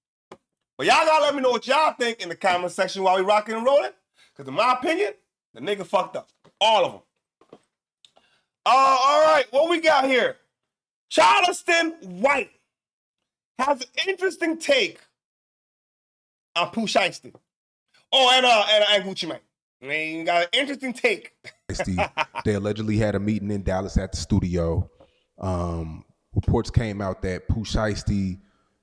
But y'all gotta let me know what y'all think in the comment section while we rocking and rolling. Because in my opinion, the nigga fucked up. All of them. All right, what we got here? Charleston White has an interesting take on Pooh Shiesty. Oh, and Gucci Mane. I mean, got an interesting take. They allegedly had a meeting in Dallas at the studio. Reports came out that Pooh Shiesty,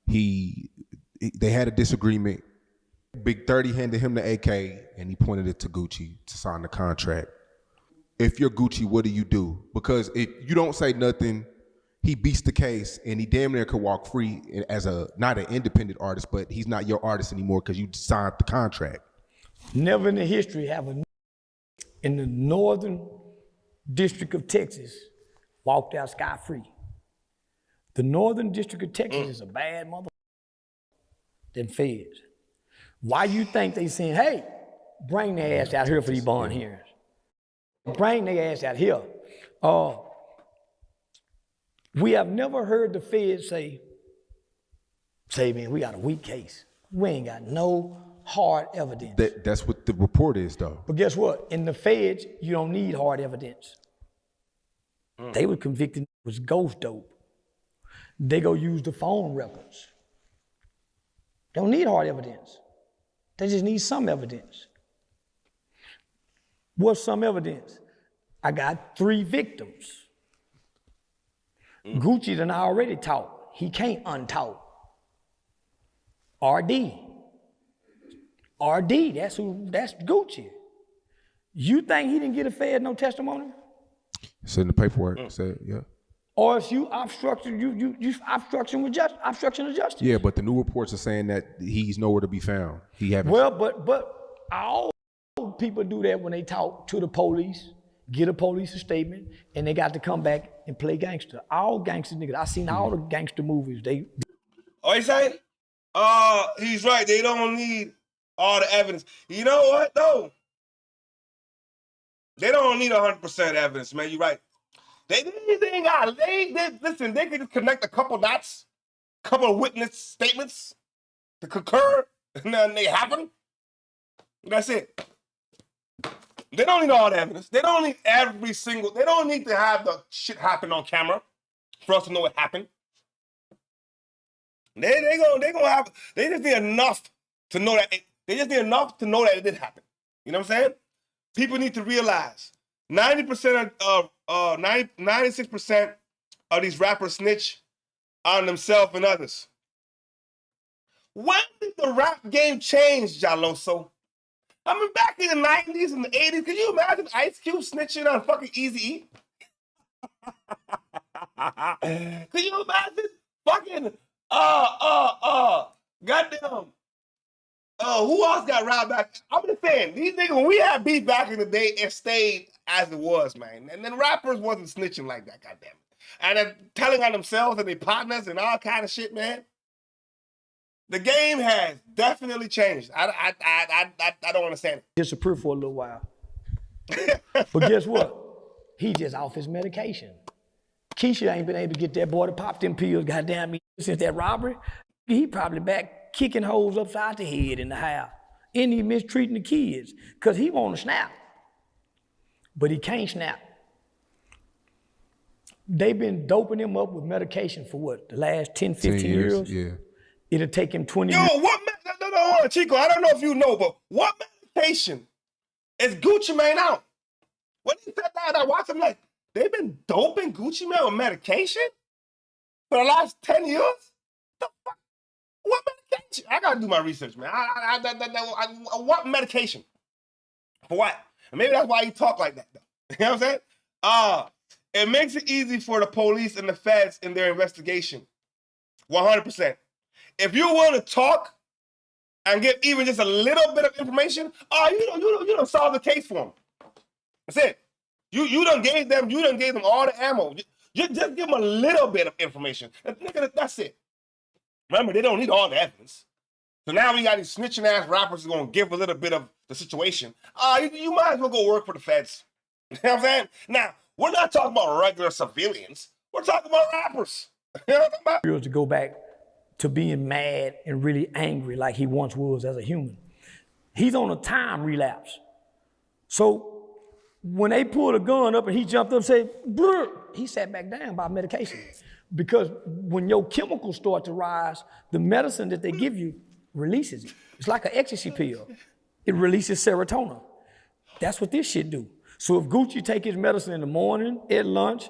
they had a disagreement. Big 30 handed him the AK and he pointed it to Gucci to sign the contract. If you're Gucci, what do? Because if you don't say nothing, he beats the case and he damn near could walk free as not an independent artist, but he's not your artist anymore because you signed the contract. Never in the history have a in the northern district of Texas walked out scot-free. The northern district of Texas is a bad mother than feds. Why you think they saying, hey, bring their ass out here for these bond hearings? Bring their ass out here. We have never heard the feds say, man, we got a weak case. We ain't got no hard evidence. That's what the report is, though. But guess what? In the feds, you don't need hard evidence. They were convicted was ghost dope. They go use the phone records. They don't need hard evidence. They just need some evidence. What's some evidence? I got 3 victims. Gucci done already taught. He can't untaught. RD, that's Gucci. You think he didn't get a Fed no testimony? It's in the paperwork. Said, yeah. Or if you obstruction, you obstruction of justice. Yeah, but the new reports are saying that he's nowhere to be found. He haven't. Well, but all people do that when they talk to the police, get a police statement, and they got to come back and play gangster. All gangster niggas. I seen all the gangster movies. Oh, you saying? He's right. They don't need all the evidence. You know what though? They don't need 100% evidence, man. You're right. They ain't got. Listen. They can just connect a couple dots, couple of witness statements to concur, and then they happen. That's it. They don't need all the evidence. They don't need every single. They don't need to have the shit happen on camera for us to know what happened. They gonna have. They just need enough to know that. They just need enough to know that it did happen. You know what I'm saying? People need to realize 96% of these rappers snitch on themselves and others. When did the rap game change, Jaloso? I mean, back in the 90s and the 80s, can you imagine Ice Cube snitching on fucking Eazy-E? Can you imagine fucking, goddamn, who else got robbed back? I'm just saying, these niggas, when we had beef back in the day, it stayed as it was, man. And then rappers wasn't snitching like that, goddamn. And then telling on themselves and their partners and all kind of shit, man. The game has definitely changed. I don't understand it. Disappear for a little while. But guess what? He just off his medication. Keisha ain't been able to get that boy to pop them pills, goddamn me, since that robbery. He probably back kicking holes upside the head in the house. And he mistreating the kids, because he want to snap. But he can't snap. They've been doping him up with medication for what, the last 10, 15 years? Yeah. It'll take him 20 years. Yo, hold on, Chico, I don't know if you know, but what medication is Gucci Mane out? When he said that, I watched him like, they've been doping Gucci Mane with medication for the last 10 years? The fuck? What medication? I gotta do my research, man. What medication? For what? And maybe that's why he talk like that, though. You know what I'm saying? It makes it easy for the police and the feds in their investigation. 100%. If you're willing to talk and give even just a little bit of information, you don't solve the case for them. That's it. You done gave them all the ammo. Just give them a little bit of information. That's it. Remember, they don't need all the evidence. So now we got these snitching ass rappers who's gonna give a little bit of the situation. You might as well go work for the feds. You know what I'm saying? Now, we're not talking about regular civilians. We're talking about rappers. You know what I'm talking about? To go back to being mad and really angry like he once was as a human. He's on a time relapse. So when they pulled a gun up and he jumped up and said, brr, he sat back down by medication. Because when your chemicals start to rise, the medicine that they give you releases it. It's like an ecstasy pill. It releases serotonin. That's what this shit do. So if Gucci take his medicine in the morning, at lunch,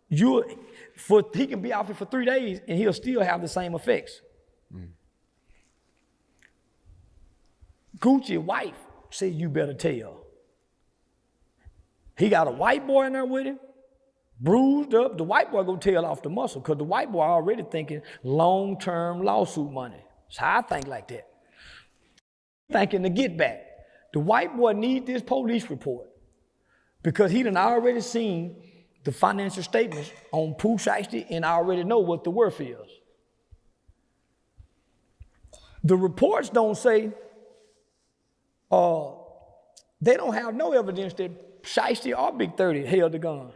he can be out here for 3 days and he'll still have the same effects. Gucci's wife said, you better tell. He got a white boy in there with him, bruised up. The white boy gonna tell off the muscle because the white boy already thinking long-term lawsuit money. That's how I think like that. Thinking to get back. The white boy need this police report because he done already seen the financial statements on Pooh Shiesty and I already know what the worth is. The reports don't say, they don't have no evidence that Shiesty or Big 30 held the gun.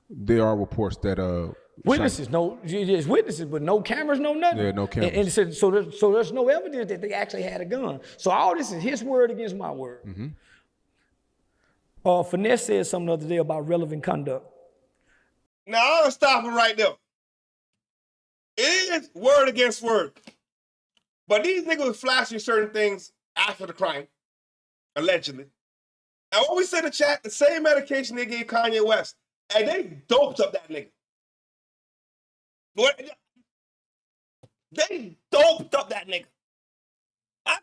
There are reports that witnesses, there's witnesses, but no cameras, no nothing. Yeah, no cameras. And so there's no evidence that they actually had a gun. So all this is his word against my word. Finesse said something the other day about relevant conduct. Now, I'm going to stop it right there. It is word against word. But these niggas are flashing certain things after the crime, allegedly. And what we said in the chat, the same medication they gave Kanye West, and they doped up that nigga. They doped up that nigga. I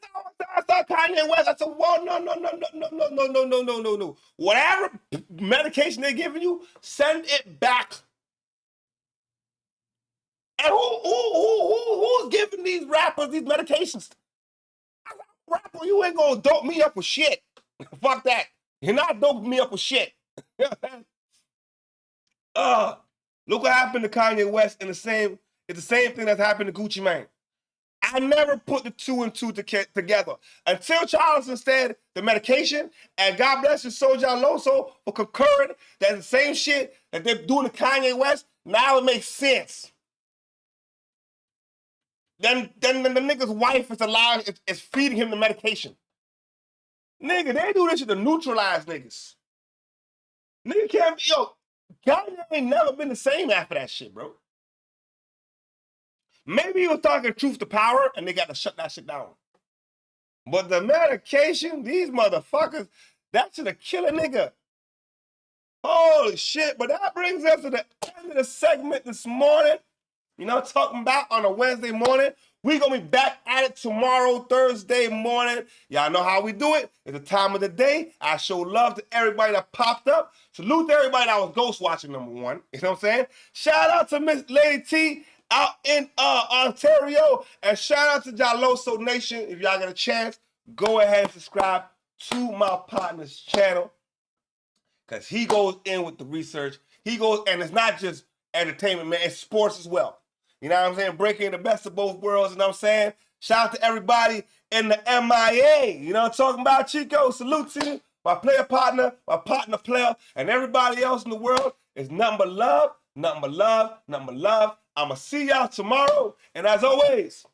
thought Kanye West, I said, well, no. Whatever medication they're giving you, send it back. And who's giving these rappers these medications? Rapper, you ain't gonna dope me up with shit. Fuck that. You're not doping me up with shit. Look what happened to Kanye West it's the same thing that's happened to Gucci Mane. I never put the two and two together until Charleston said the medication, and God bless you, Soulja Alonso, for concurring that the same shit that they're doing to Kanye West, now it makes sense. Then the nigga's wife is alive, is feeding him the medication. Nigga, they do this shit to neutralize niggas. Nigga can't be, Kanye ain't never been the same after that shit, bro. Maybe he was talking truth to power and they got to shut that shit down. But the medication, these motherfuckers, that should have killed a nigga. Holy shit. But that brings us to the end of the segment this morning. You know, talking about on a Wednesday morning. We're going to be back at it tomorrow, Thursday morning. Y'all know how we do it. It's the time of the day. I show love to everybody that popped up. Salute to everybody that was ghost watching, number one. You know what I'm saying? Shout out to Miss Lady T out in Ontario. And shout out to Jaloso Nation. If y'all get a chance, go ahead and subscribe to my partner's channel. Because he goes in with the research. He goes, and it's not just entertainment, man. It's sports as well. You know what I'm saying? Breaking the best of both worlds, you know what I'm saying? Shout out to everybody in the MIA. You know what I'm talking about, Chico? Salute to you, my player partner, my partner player, and everybody else in the world. It's nothing but love, nothing but love, nothing but love. I'ma see y'all tomorrow. And as always,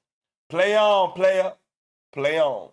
play on, player. Play on.